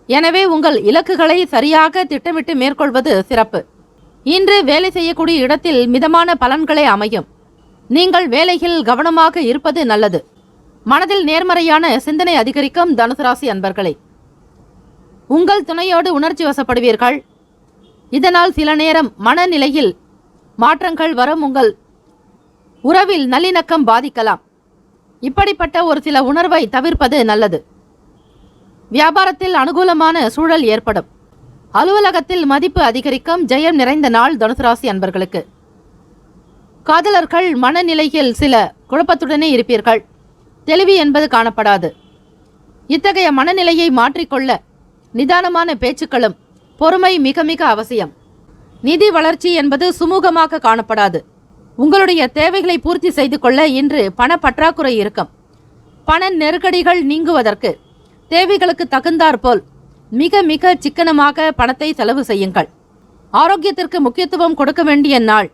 எனவே உங்கள் இலக்குகளை சரியாக திட்டமிட்டு மேற்கொள்வது சிறப்பு. இன்று வேலை செய்யக்கூடிய இடத்தில் மிதமான பலன்களே அமையும். நீங்கள் வேலையில் கவனமாக இருப்பது நல்லது. மனதில் நேர்மறையான சிந்தனை அதிகரிக்கும். தனுசு ராசி அன்பர்களே, உங்கள் துணையோடு உணர்ச்சி வசப்படுவீர்கள். இதனால் சில நேரம் மனநிலையில் மாற்றங்கள் வரும். உங்கள் உறவில் நல்லிணக்கம் பாதிக்கலாம். இப்படிப்பட்ட ஒரு சில உணர்வை தவிர்ப்பது நல்லது. வியாபாரத்தில் அனுகூலமான சூழல் ஏற்படும். அலுவலகத்தில் மதிப்பு அதிகரிக்கும். ஜெயம் நிறைந்த நாள் தனுசு ராசி அன்பர்களுக்கு. காதலர்கள் மனநிலையில் சில குழப்பத்துடனே இருப்பீர்கள். தெளிவு என்பது காணப்படாது. இத்தகைய மனநிலையை மாற்றிக்கொள்ள நிதானமான பேச்சுக்களும் பொறுமை மிக மிக அவசியம். நிதி வளர்ச்சி என்பது சுமூகமாக காணப்படாது. உங்களுடைய தேவைகளை பூர்த்தி செய்து கொள்ள இன்று பண பற்றாக்குறை இருக்கும். பண நெருக்கடிகள் நீங்குவதற்கு தேவைகளுக்கு தகுந்தாற்போல் மிக மிக சிக்கனமாக பணத்தை செலவு செய்யுங்கள். ஆரோக்கியத்திற்கு முக்கியத்துவம் கொடுக்க வேண்டிய நாள்.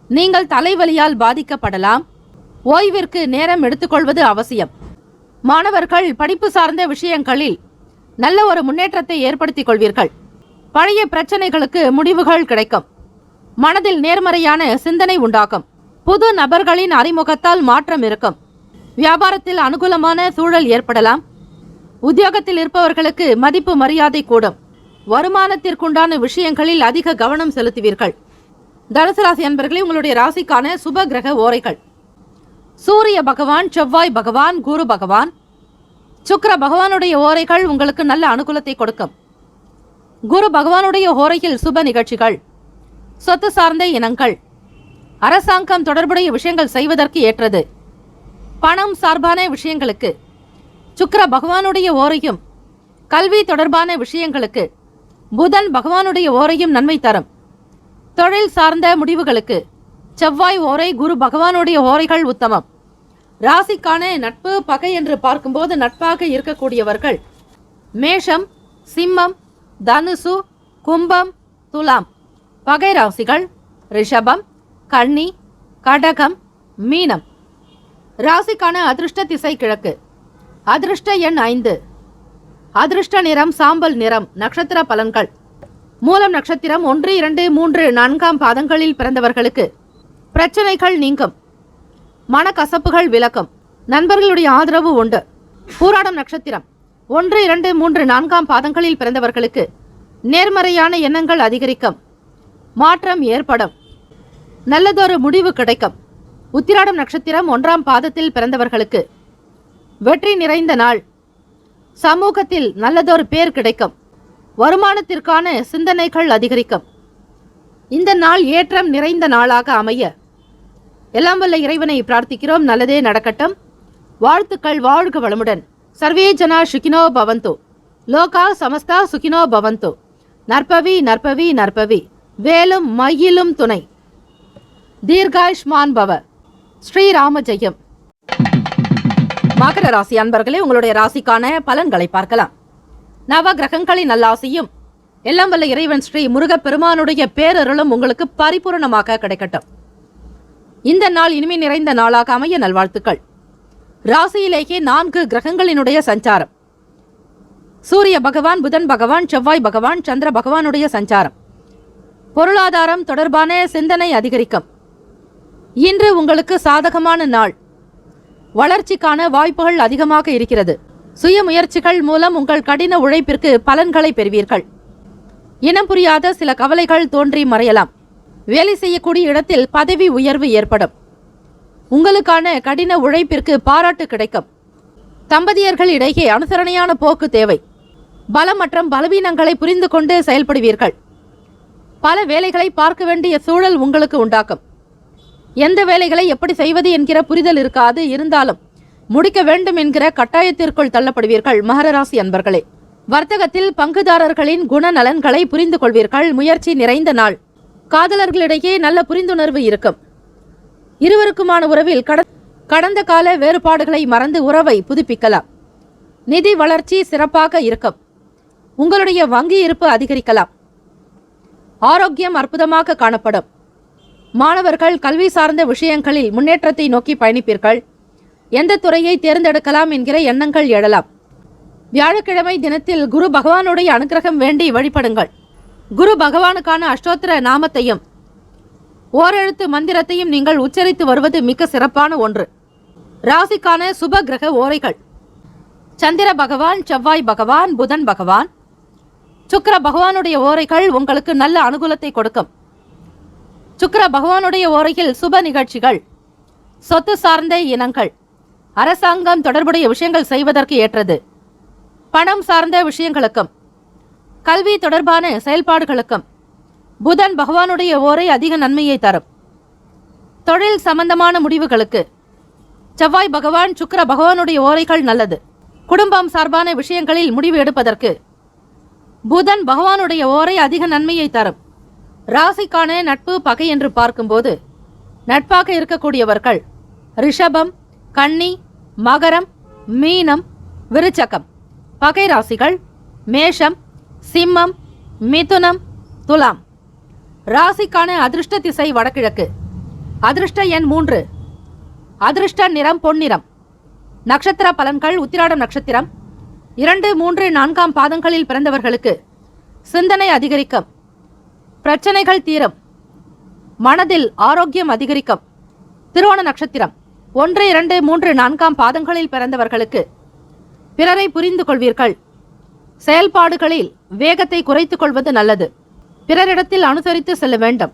நீங்கள் தலைவலியால் பாதிக்கப்படலாம். ஓய்விற்கு நேரம் எடுத்துக்கொள்வது அவசியம். மாணவர்கள் படிப்பு சார்ந்த விஷயங்களில் நல்ல ஒரு முன்னேற்றத்தை ஏற்படுத்திக் கொள்வீர்கள். பழைய பிரச்சனைகளுக்கு முடிவுகள் கிடைக்கும். மனதில் நேர்மறையான சிந்தனை உண்டாகும். புது நபர்களின் அறிமுகத்தால் மாற்றம் இருக்கும். வியாபாரத்தில் அனுகூலமான சூழல் ஏற்படலாம். உத்தியோகத்தில் இருப்பவர்களுக்கு மதிப்பு மரியாதை கூடும். வருமானத்திற்குண்டான விஷயங்களில் அதிக கவனம் செலுத்துவீர்கள். தனுசு ராசி அன்பர்களே, உங்களுடைய ராசிக்கான சுப கிரக ஓரைகள். சூரிய பகவான், செவ்வாய் பகவான், குரு பகவான், சுக்கிர பகவானுடைய ஓரைகள் உங்களுக்கு நல்ல அனுகூலத்தை கொடுக்கும். குரு பகவானுடைய ஓரையில் சுப நிகழ்ச்சிகள், சொத்து சார்ந்த இனங்கள், அரசாங்கம் தொடர்புடைய விஷயங்கள் செய்வதற்கு ஏற்றது. பணம் சார்பான விஷயங்களுக்கு சுக்கிர பகவானுடைய ஓரையும், கல்வி தொடர்பான விஷயங்களுக்கு புதன் பகவானுடைய ஓரையும் நன்மை தரும். தொழில் சார்ந்த முடிவுகளுக்கு செவ்வாய் ஓரை, குரு பகவானுடைய ஓரைகள் உத்தமம். ராசிக்கான நட்பு பகை என்று பார்க்கும்போது நட்பாக இருக்கக்கூடியவர்கள் மேஷம், சிம்மம், தனுசு, கும்பம், துலாம். பகை ராசிகள் ரிஷபம், கன்னி, கடகம், மீனம். ராசிக்கான அதிர்ஷ்ட திசை கிழக்கு. அதிர்ஷ்ட எண் 5. அதிர்ஷ்ட நிறம் சாம்பல் நிறம். நட்சத்திர பலன்கள். மூலம் நட்சத்திரம் 1, 2, 3, 4ஆம் பாதங்களில் பிறந்தவர்களுக்கு பிரச்சனைகள் நீங்கும். மனக்கசப்புகள் விலக்கும். நண்பர்களுடைய ஆதரவு உண்டு. பூராடம் நட்சத்திரம் 1, 2, 3, 4ஆம் பாதங்களில் பிறந்தவர்களுக்கு நேர்மறையான எண்ணங்கள் அதிகரிக்கும். மாற்றம் ஏற்படும். நல்லதொரு முடிவு கிடைக்கும். உத்திராடம் நட்சத்திரம் 1ஆம் பாதத்தில் பிறந்தவர்களுக்கு வெற்றி நிறைந்த நாள். சமூகத்தில் நல்லதொரு பேர் கிடைக்கும். வருமானத்திற்கான சிந்தனைகள் அதிகரிக்கும். இந்த நாள் ஏற்றம் நிறைந்த நாளாக அமைய எல்லாம் வல்ல இறைவனை பிரார்த்திக்கிறோம். நல்லதே நடக்கட்டும். வாழ்த்துக்கள். வாழ்க வளமுடன். சர்வே ஜனா சுகினோ பவந்து. லோகா சமஸ்தா சுகினோ பவந்து. நற்பவி நற்பவி நற்பவி. வேலும் மயிலும் துணை. தீர்காயுஷ்மான் பவ. ஸ்ரீராம ஜெயம். மகர ராசி அன்பர்களே, உங்களுடைய ராசிக்கான பலன்களை பார்க்கலாம். நவ கிரகங்களின் நல்லாசியும் எல்லாம் வல்ல இறைவன் ஸ்ரீ முருகப்பெருமானுடைய பேரருளும் உங்களுக்கு பரிபூர்ணமாக கிடைக்கட்டும். இந்த நாள் இனிமை நிறைந்த நாளாக அமைய நல்வாழ்த்துக்கள். ராசியிலேயே 4 கிரகங்களினுடைய சஞ்சாரம். சூரிய பகவான், புதன் பகவான், செவ்வாய் பகவான், சந்திர பகவானுடைய சஞ்சாரம். பொருளாதாரம் தொடர்பான சிந்தனை அதிகரிக்கும். இன்று உங்களுக்கு சாதகமான நாள். வளர்ச்சிக்கான வாய்ப்புகள் அதிகமாக இருக்கிறது. சுய முயற்சிகள் மூலம் உங்கள் கடின உழைப்பிற்கு பலன்களை பெறுவீர்கள். இனம் புரியாத சில கவலைகள் தோன்றி மறையலாம். வேலை செய்யக்கூடிய இடத்தில் பதவி உயர்வு ஏற்படும். உங்களுக்கான கடின உழைப்பிற்கு பாராட்டு கிடைக்கும். தம்பதியர்கள் இடையே அனுசரணையான போக்கு தேவை. பலம் மற்றும் பலவீனங்களை புரிந்து கொண்டு செயல்படுவீர்கள். பல வேலைகளை பார்க்க வேண்டிய சூழல் உங்களுக்கு உண்டாக்கும். எந்த வேலைகளை எப்படி செய்வது என்கிற புரிதல் இருக்காது. இருந்தாலும் முடிக்க வேண்டும் என்கிற கட்டாயத்திற்குள் தள்ளப்படுவீர்கள். மகர ராசி அன்பர்களே, வர்த்தகத்தில் பங்குதாரர்களின் குணநலன்களை புரிந்து கொள்வீர்கள். முயற்சி நிறைந்த நாள். காதலர்களிடையே நல்ல புரிந்துணர்வு இருக்கும். இருவருக்குமான உறவில் கடந்த கால வேறுபாடுகளை மறந்து உறவை புதுப்பிக்கலாம். நிதி வளர்ச்சி சிறப்பாக இருக்கும். உங்களுடைய வங்கி இருப்பு அதிகரிக்கலாம். ஆரோக்கியம் அற்புதமாக காணப்படும். மாணவர்கள் கல்வி சார்ந்த விஷயங்களில் முன்னேற்றத்தை நோக்கி பயணிப்பீர்கள். எந்த துறையை தேர்ந்தெடுக்கலாம் என்கிற எண்ணங்கள் எழலாம். வியாழக்கிழமை தினத்தில் குரு பகவானுடைய அனுகிரகம் வேண்டி வழிபடுங்கள். குரு பகவானுக்கான அஷ்டோத்திர நாமத்தையும் ஓரெழுத்து மந்திரத்தையும் நீங்கள் உச்சரித்து வருவது மிக சிறப்பான ஒன்று. ராசிக்கான சுப கிரக ஓரைகள். சந்திர பகவான், செவ்வாய் பகவான், புதன் பகவான், சுக்கிர பகவானுடைய ஓரைகள் உங்களுக்கு நல்ல அனுகூலத்தை கொடுக்கும். சுக்கிர பகவானுடைய ஓரையில் சுப நிகழ்ச்சிகள், சொத்து சார்ந்த இனங்கள், அரசாங்கம் தொடர்புடைய விஷயங்கள் செய்வதற்கு ஏற்றது. பணம் சார்ந்த விஷயங்களுக்கும் கல்வி தொடர்பான செயல்பாடுகளுக்கும் புதன் பகவானுடைய ஓரை அதிக நன்மையை தரும். தொழில் சம்பந்தமான முடிவுகளுக்கு செவ்வாய் பகவான், சுக்கிர பகவானுடைய ஓரைகள் நல்லது. குடும்பம் சார்பான விஷயங்களில் முடிவு எடுப்பதற்கு புதன் பகவானுடைய ஓரை அதிக நன்மையை தரும். ராசிக்கான நட்பு பகை என்று பார்க்கும்போது நட்பாக இருக்கக்கூடியவர்கள் ரிஷபம், கன்னி, மகரம், மீனம், விருச்சகம். பகை ராசிகள் மேஷம், சிம்மம், மிதுனம், துலாம். ராசிக்கான அதிர்ஷ்ட திசை வடகிழக்கு. அதிர்ஷ்ட எண் 3. அதிர்ஷ்ட நிறம் பொன்னிறம். நட்சத்திர பலன்கள். உத்திராடம் நட்சத்திரம் 2, 3, 4ஆம் பாதங்களில் பிறந்தவர்களுக்கு சிந்தனை அதிகரிக்கும். பிரச்சனைகள் தீரும். மனதில் ஆரோக்கியம் அதிகரிக்கும். திருவோண நட்சத்திரம் 1, 2, 3, 4ஆம் பாதங்களில் பிறந்தவர்களுக்கு பிறரை புரிந்து கொள்வீர்கள். செயல்பாடுகளில் வேகத்தை குறைத்துக் கொள்வது நல்லது. பிறரிடத்தில் அனுசரித்து செல்ல வேண்டும்.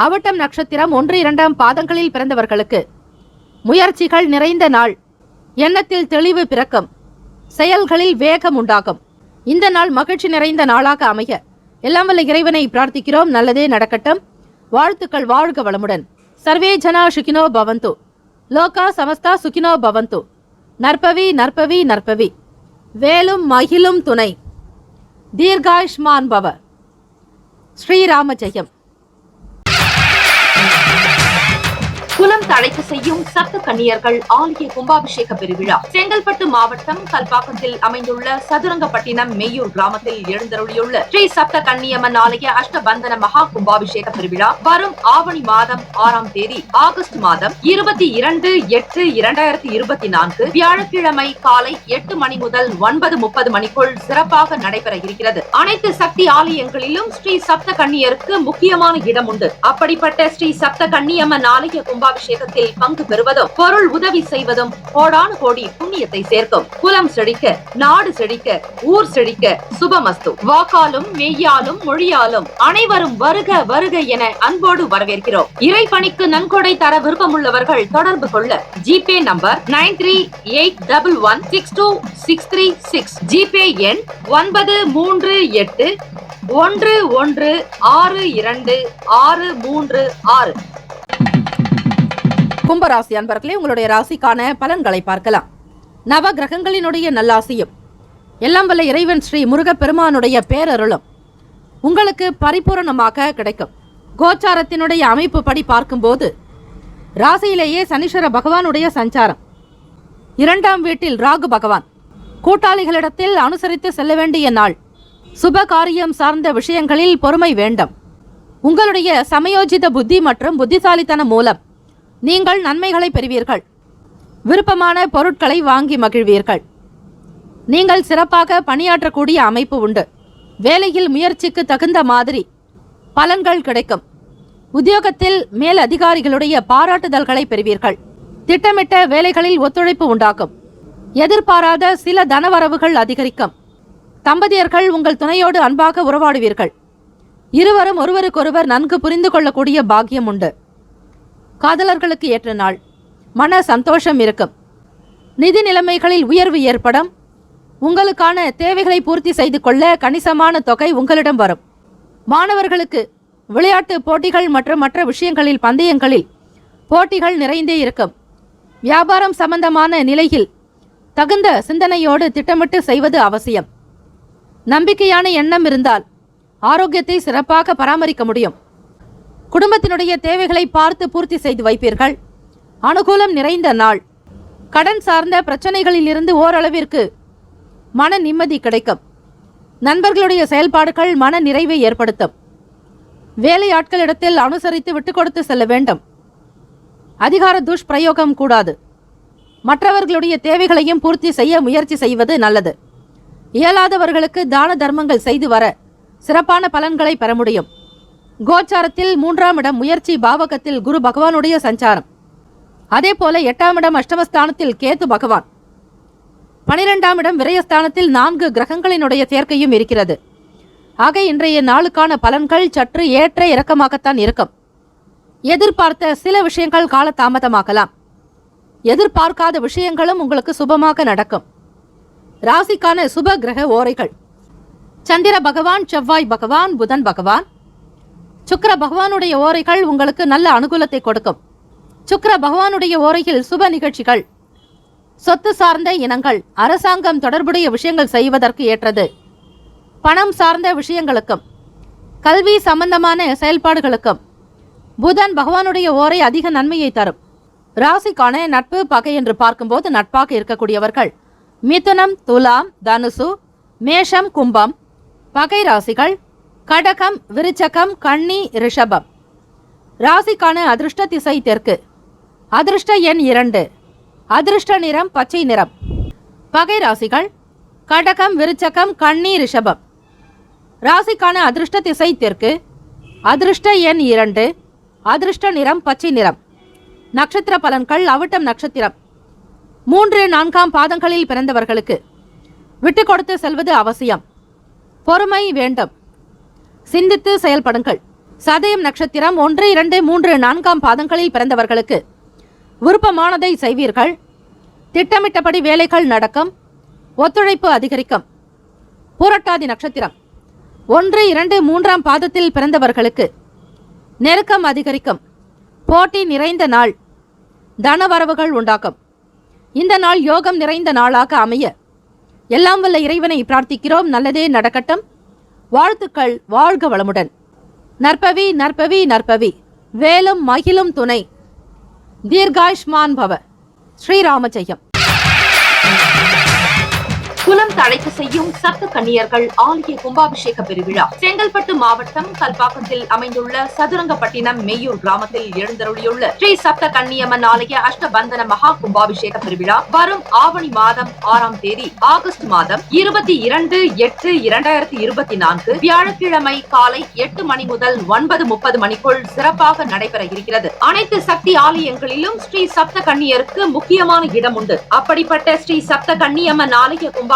அவிட்டம் நட்சத்திரம் 1, 2ஆம் பாதங்களில் பிறந்தவர்களுக்கு முயற்சிகள் நிறைந்த நாள். எண்ணத்தில் தெளிவு பிறக்கும். செயல்களில் வேகம் உண்டாகும். இந்த நாள் மகிழ்ச்சி நிறைந்த நாளாக அமைய எல்லாம் வல்ல இறைவனை பிரார்த்திக்கிறோம். நல்லதே நடக்கட்டும். வாழ்த்துக்கள். வாழ்க வளமுடன். சர்வே ஜனா சுகினோ பவந்து. லோகா சமஸ்தா சுகினோ பவந்து. நற்பவி நற்பவி நற்பவி. வேலும் மகிழும் துணை. தீர்காயுஷ்மான் பவ. ஸ்ரீராம ஜெயம். குலம் தழைக்க செய்யும் சப்த கன்னியர்கள் ஆலய கும்பாபிஷேக பெருவிழா செங்கல்பட்டு மாவட்டம் கல்பாக்கத்தில் அமைந்துள்ள சதுரங்கப்பட்டினம் மெய்யூர் கிராமத்தில் எழுந்தருளியுள்ள ஸ்ரீ சப்த கன்னியம்மன் ஆலய அஷ்டபந்தன மகா கும்பாபிஷேக பெருவிழா வரும் ஆவணி மாதம் 6ஆம் தேதி ஆகஸ்ட் மாதம் 22/8/2024 வியாழக்கிழமை காலை 8 மணி முதல் 9:30 மணிக்குள் சிறப்பாக நடைபெற இருக்கிறது. அனைத்து சக்தி ஆலயங்களிலும் ஸ்ரீ சப்த கன்னியருக்கு முக்கியமான இடம் உண்டு. அப்படிப்பட்ட ஸ்ரீ சப்த கன்னியம்மன் ஆலய கும்பாபிஷேக கும்பாபிஷேகத்தில் பங்கு பெறுவதும் பொருள் உதவி செய்வதும் கோடானு கோடி புண்ணியத்தை சேர்க்கும். குலம் செழிக்க, நாடு செழிக்க, ஊர் செழிக்க. சுபமஸ்து. வாக்காலும் மெய்யாலும் மொழியாலும் அனைவரும் வருக வருக என அன்போடு வரவேற்கிறோம். இறைப்பணிக்கு நன்கொடை தர விருப்பமுள்ளவர்கள் தொடர்பு கொள்ள ஜிபே நம்பர் 9381162636. ஜிபே எண் 9381162636. கும்பராசி அன்பர்களே, உங்களுடைய ராசிக்கான பலன்களை பார்க்கலாம். நவ கிரகங்களினுடைய நல்லாசியும் எல்லாம் வல்ல இறைவன் ஸ்ரீ முருகப்பெருமானுடைய பேரருளும் உங்களுக்கு பரிபூரணமாக கிடைக்கும். கோச்சாரத்தினுடைய அமைப்பு படி பார்க்கும்போது ராசியிலேயே சனீஸ்வர பகவானுடைய சஞ்சாரம், 2ஆம் வீட்டில் ராகு பகவான், கூட்டாளிகளிடத்தில் அனுசரித்து செல்ல வேண்டிய நாள். சுப காரியம் சார்ந்த விஷயங்களில் பொறுமை வேண்டும். உங்களுடைய சமயோஜித புத்தி மற்றும் புத்திசாலித்தனம் மூலம் நீங்கள் நன்மைகளை பெறுவீர்கள். விருப்பமான பொருட்களை வாங்கி மகிழ்வீர்கள். நீங்கள் சிறப்பாக பணியாற்றக்கூடிய அமைப்பு உண்டு. வேலையில் முயற்சிக்கு தகுந்த மாதிரி பலன்கள் கிடைக்கும். உத்தியோகத்தில் மேல் அதிகாரிகளுடைய பாராட்டுதல்களை பெறுவீர்கள். திட்டமிட்ட வேலைகளில் ஒத்துழைப்பு உண்டாகும். எதிர்பாராத சில தனவரவுகள் அதிகரிக்கும். தம்பதியர்கள் உங்கள் துணையோடு அன்பாக உறவாடுவீர்கள். இருவரும் ஒருவருக்கொருவர் நன்கு புரிந்து கொள்ளக்கூடிய பாக்கியம் உண்டு. காதலர்களுக்கு ஏற்ற நாள். மன சந்தோஷம் இருக்கும். நிதி நிலைமைகளில் உயர்வு ஏற்படும். உங்களுக்கான தேவைகளை பூர்த்தி செய்து கொள்ள கணிசமான தொகை உங்களிடம் வரும். மாணவர்களுக்கு விளையாட்டு போட்டிகள் மற்றும் மற்ற விஷயங்களில் பந்தயங்களில் போட்டிகள் நிறைந்தே இருக்கும். வியாபாரம் சம்பந்தமான நிலையில் தகுந்த சிந்தனையோடு திட்டமிட்டு செய்வது அவசியம். நம்பிக்கையான எண்ணம் இருந்தால் ஆரோக்கியத்தை சிறப்பாக பராமரிக்க முடியும். குடும்பத்தினுடைய தேவைகளை பார்த்து பூர்த்தி செய்து வைப்பீர்கள். அனுகூலம் நிறைந்த நாள். கடன் சார்ந்த பிரச்சனைகளில் இருந்து ஓரளவிற்கு மன நிம்மதி கிடைக்கும். நண்பர்களுடைய செயல்பாடுகள் மன நிறைவை ஏற்படுத்தும். வேலையாட்களிடத்தில் அனுசரித்து விட்டுக் கொடுத்து செல்ல வேண்டும். அதிகார துஷ்பிரயோகம் கூடாது. மற்றவர்களுடைய தேவைகளையும் பூர்த்தி செய்ய முயற்சி செய்வது நல்லது. இயலாதவர்களுக்கு தான தர்மங்கள் செய்து வர சிறப்பான பலன்களை பெற முடியும். கோச்சாரத்தில் 3ஆம் இடம் முயற்சி பாவகத்தில் குரு பகவானுடைய சஞ்சாரம். அதே போல 8ஆம் இடம் அஷ்டமஸ்தானத்தில் கேது பகவான், 12ஆம் இடம் விரயஸ்தானத்தில் 4 கிரகங்களினுடைய சேர்க்கையும் இருக்கிறது. ஆக இன்றைய நாளுக்கான பலன்கள் சற்று ஏற்ற இறக்கமாகத்தான் இருக்கும். எதிர்பார்த்த சில விஷயங்கள் கால தாமதமாகலாம். எதிர்பார்க்காத விஷயங்களும் உங்களுக்கு சுபமாக நடக்கும். ராசிக்கான சுப கிரக ஓரைகள்: சந்திர பகவான், செவ்வாய் பகவான், புதன் பகவான். சுக்கிர பகவானுடைய ஓரைகள் உங்களுக்கு நல்ல அனுகூலத்தை கொடுக்கும். சுக்கிர பகவானுடைய ஓரையில் சுப நிகழ்ச்சிகள், சொத்து சார்ந்த இனங்கள், அரசாங்கம் தொடர்புடைய விஷயங்கள் செய்வதற்கு ஏற்றது. பணம் சார்ந்த விஷயங்களுக்கும் கல்வி சம்பந்தமான செயல்பாடுகளுக்கும் புதன் பகவானுடைய ஓரை அதிக நன்மையை தரும். ராசிக்கான நட்பு பகை என்று பார்க்கும்போது நட்பாக இருக்கக்கூடியவர்கள் மிதுனம், துலாம், தனுசு, மேஷம், கும்பம். பகை ராசிகள் கடகம், விருச்சகம், கன்னி, ரிஷபம். ராசிக்கான அதிர்ஷ்ட திசை தெற்கு. அதிர்ஷ்ட எண் 2. அதிர்ஷ்ட நிறம் பச்சை நிறம். பகை ராசிகள் கடகம், விருச்சகம், கன்னி, ரிஷபம். ராசிக்கான அதிர்ஷ்ட திசை தெற்கு. அதிர்ஷ்ட எண் 2. அதிர்ஷ்ட நிறம் பச்சை நிறம். நட்சத்திர பலன்கள்: அவிட்டம் நட்சத்திரம் 3, 4ஆம் பாதங்களில் பிறந்தவர்களுக்கு விட்டு கொடுத்து செல்வது அவசியம். பொறுமை வேண்டும். சிந்தித்து செயல்படுங்கள். சதயம் நட்சத்திரம் 1, 2, 3, 4ஆம் பாதங்களில் பிறந்தவர்களுக்கு விருப்பமானதை செய்வீர்கள். திட்டமிட்டபடி வேலைகள் நடக்கும். ஒத்துழைப்பு அதிகரிக்கும். பூரட்டாதி நட்சத்திரம் 1, 2, 3ஆம் பாதத்தில் பிறந்தவர்களுக்கு நெருக்கம் அதிகரிக்கும். போட்டி நிறைந்த நாள். தனவரவுகள் உண்டாக்கும். இந்த நாள் யோகம் நிறைந்த நாளாக அமைய எல்லாம் வல்ல இறைவனை பிரார்த்திக்கிறோம். நல்லதே நடக்கட்டும். வாழ்த்துக்கள். வாழ்க வளமுடன். நற்பவி நற்பவி நற்பவி. வேலும் மகிழும் துணை. தீர்காயுஷ்மான் பவ. ஸ்ரீராம ஜெயம். குலம் தழைக்க செய்யும் சப்த கன்னியர்கள் ஆலய கும்பாபிஷேக பெருவிழா செங்கல்பட்டு மாவட்டம் கல்பாக்கத்தில் அமைந்துள்ள சதுரங்கப்பட்டினம் மெய்யூர் கிராமத்தில் எழுந்தருளியுள்ள ஸ்ரீ சப்த கன்னியம்மன் ஆலய அஷ்டபந்தன மகா கும்பாபிஷேக பெருவிழா வரும் ஆவணி மாதம் 6ஆம் தேதி ஆகஸ்ட் மாதம் 22/8/2024 வியாழக்கிழமை காலை 8 மணி முதல் 9:30 மணிக்குள் சிறப்பாக நடைபெற இருக்கிறது. அனைத்து சக்தி ஆலயங்களிலும் ஸ்ரீ சப்த கன்னியருக்கு முக்கியமான இடம் உண்டு. அப்படிப்பட்ட ஸ்ரீ சப்த கன்னியம்மன் ஆலய கும்பாபிஷேகத்தில்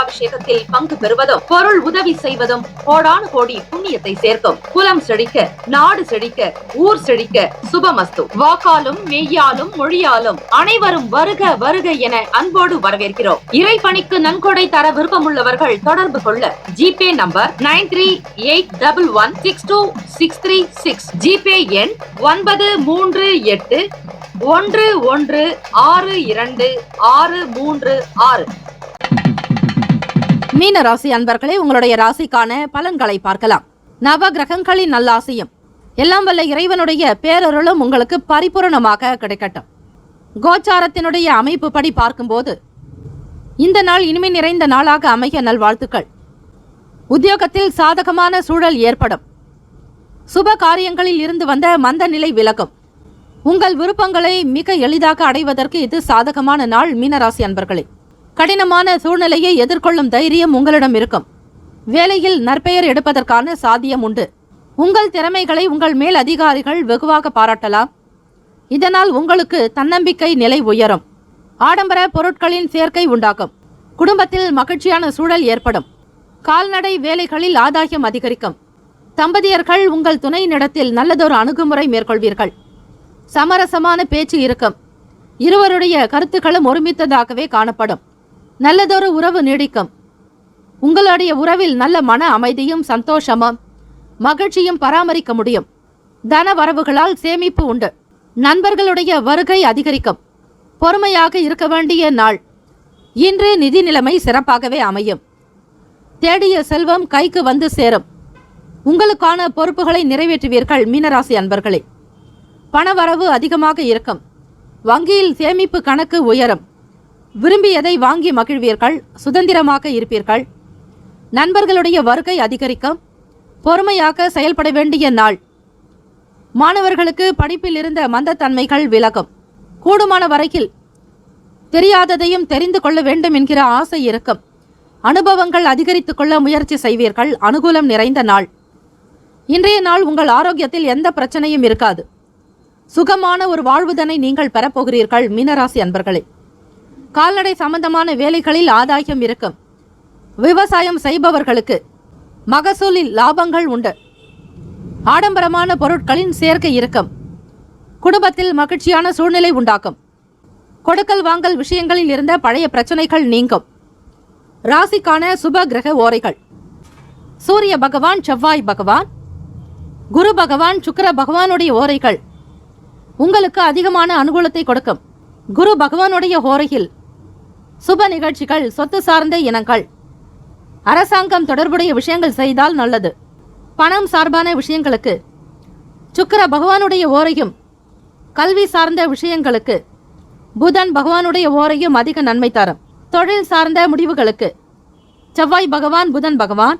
பங்கு பெறுவதும் பொருள் உதவி செய்வதும் கோடானு கோடி புண்ணியத்தை சேர்க்கும். குலம் செழிக்க, நாடு செழிக்க, ஊர் செழிக்க சுபமஸ்து. வாக்காலும் மெய்யாலும் மொழியாலும் அனைவரும் வருக வருக என அன்போடு வரவேற்கிறோம். இறைப்பணிக்கு நன்கொடை தர விருப்பமுள்ளவர்கள் தொடர்பு கொள்ள ஜிபே நம்பர் 9381162636, ஜிபே எண் 93811626336. மீன ராசி அன்பர்களே, உங்களுடைய ராசிக்கான பலன்களை பார்க்கலாம். நவ கிரகங்களின் நல்லாசியும் எல்லாம் வல்ல இறைவனுடைய பேரருளும் உங்களுக்கு பரிபூரணமாக கிடைக்கட்டும். கோச்சாரத்தினுடைய அமைப்பு படி பார்க்கும்போது இந்த நாள் இனிமை நிறைந்த நாளாக அமைய நல்வாழ்த்துக்கள். உத்தியோகத்தில் சாதகமான சூழல் ஏற்படும். சுப காரியங்களில் இருந்து வந்த மந்த நிலை விலகும். உங்கள் விருப்பங்களை மிக எளிதாக அடைவதற்கு இது சாதகமான நாள். மீனராசி அன்பர்களே, கடினமான சூழ்நிலையை எதிர்கொள்ளும் தைரியம் உங்களிடம் இருக்கும். வேலையில் நற்பெயர் எடுப்பதற்கான சாத்தியம் உண்டு. உங்கள் திறமைகளை உங்கள் மேல் அதிகாரிகள் வெகுவாக பாராட்டலாம். இதனால் உங்களுக்கு தன்னம்பிக்கை நிலை உயரும். ஆடம்பர பொருட்களின் சேர்க்கை உண்டாகும். குடும்பத்தில் மகிழ்ச்சியான சூழல் ஏற்படும். கால்நடை வேலைகளில் ஆதாயம் அதிகரிக்கும். தம்பதியர்கள் உங்கள் துணையினிடத்தில் நல்லதொரு அணுகுமுறை மேற்கொள்வீர்கள். சமரசமான பேச்சு இருக்கும். இருவருடைய கருத்துக்களும் ஒருமித்ததாகவே காணப்படும். நல்லதொரு உறவு நீடிக்கும். உங்களுடைய உறவில் நல்ல மன அமைதியும் சந்தோஷமும் மகிழ்ச்சியும் பராமரிக்க முடியும். தன வரவுகளால் சேமிப்பு உண்டு. நண்பர்களுடைய வருகை அதிகரிக்கும். பொறுமையாக இருக்க வேண்டிய நாள். இன்று நிதி நிலைமை சிறப்பாகவே அமையும். தேடிய செல்வம் கைக்கு வந்து சேரும். உங்களுக்கான பொறுப்புகளை நிறைவேற்றுவீர்கள். மீனராசி அன்பர்களே, பணவரவு அதிகமாக இருக்கும். வங்கியில் சேமிப்பு கணக்கு உயரும். விரும்பியதை வாங்கி மகிழ்வீர்கள். சுதந்திரமாக இருப்பீர்கள். நண்பர்களுடைய வருகை அதிகரிக்கும். பொறுமையாக செயல்பட வேண்டிய நாள். மாணவர்களுக்கு படிப்பில் இருந்த மந்தத்தன்மைகள் விலகும். கூடுமான வரையில் தெரியாததையும் தெரிந்து கொள்ள வேண்டும் என்கிற ஆசை இருக்கும். அனுபவங்கள் அதிகரித்துக் கொள்ள முயற்சி செய்வீர்கள். அனுகூலம் நிறைந்த நாள். இன்றைய நாள் உங்கள் ஆரோக்கியத்தில் எந்த பிரச்சனையும் இருக்காது. சுகமான ஒரு வாழ்வுதனை நீங்கள் பெறப்போகிறீர்கள். மீனராசி அன்பர்களே, கால்நடை சம்பந்தமான வேலைகளில் ஆதாயம் இருக்கும். விவசாயம் செய்பவர்களுக்கு மகசூலில் லாபங்கள் உண்டு. ஆடம்பரமான பொருட்களின் சேர்க்கை இருக்கும். குடும்பத்தில் மகிழ்ச்சியான சூழ்நிலை உண்டாக்கும். கொடுக்கல் வாங்கல் விஷயங்களில் இருந்த பழைய பிரச்சனைகள் நீங்கும். ராசிக்கான சுப கிரக ஓரைகள்: சூரிய பகவான், செவ்வாய் பகவான், குரு பகவான், சுக்கிர பகவானுடைய ஓரைகள் உங்களுக்கு அதிகமான அனுகூலத்தை கொடுக்கும். குரு பகவானுடைய ஓரையில் சுப நிகழ்ச்சிகள், சொத்து சார்ந்த இனங்கள், அரசாங்கம் தொடர்புடைய விஷயங்கள் செய்தால் நல்லது. பணம் சார்பான விஷயங்களுக்கு சுக்கிர பகவானுடைய ஓரையும், கல்வி சார்ந்த விஷயங்களுக்கு புதன் பகவானுடைய ஓரையும் அதிக நன்மை தரும். தொழில் சார்ந்த முடிவுகளுக்கு செவ்வாய் பகவான், புதன் பகவான்,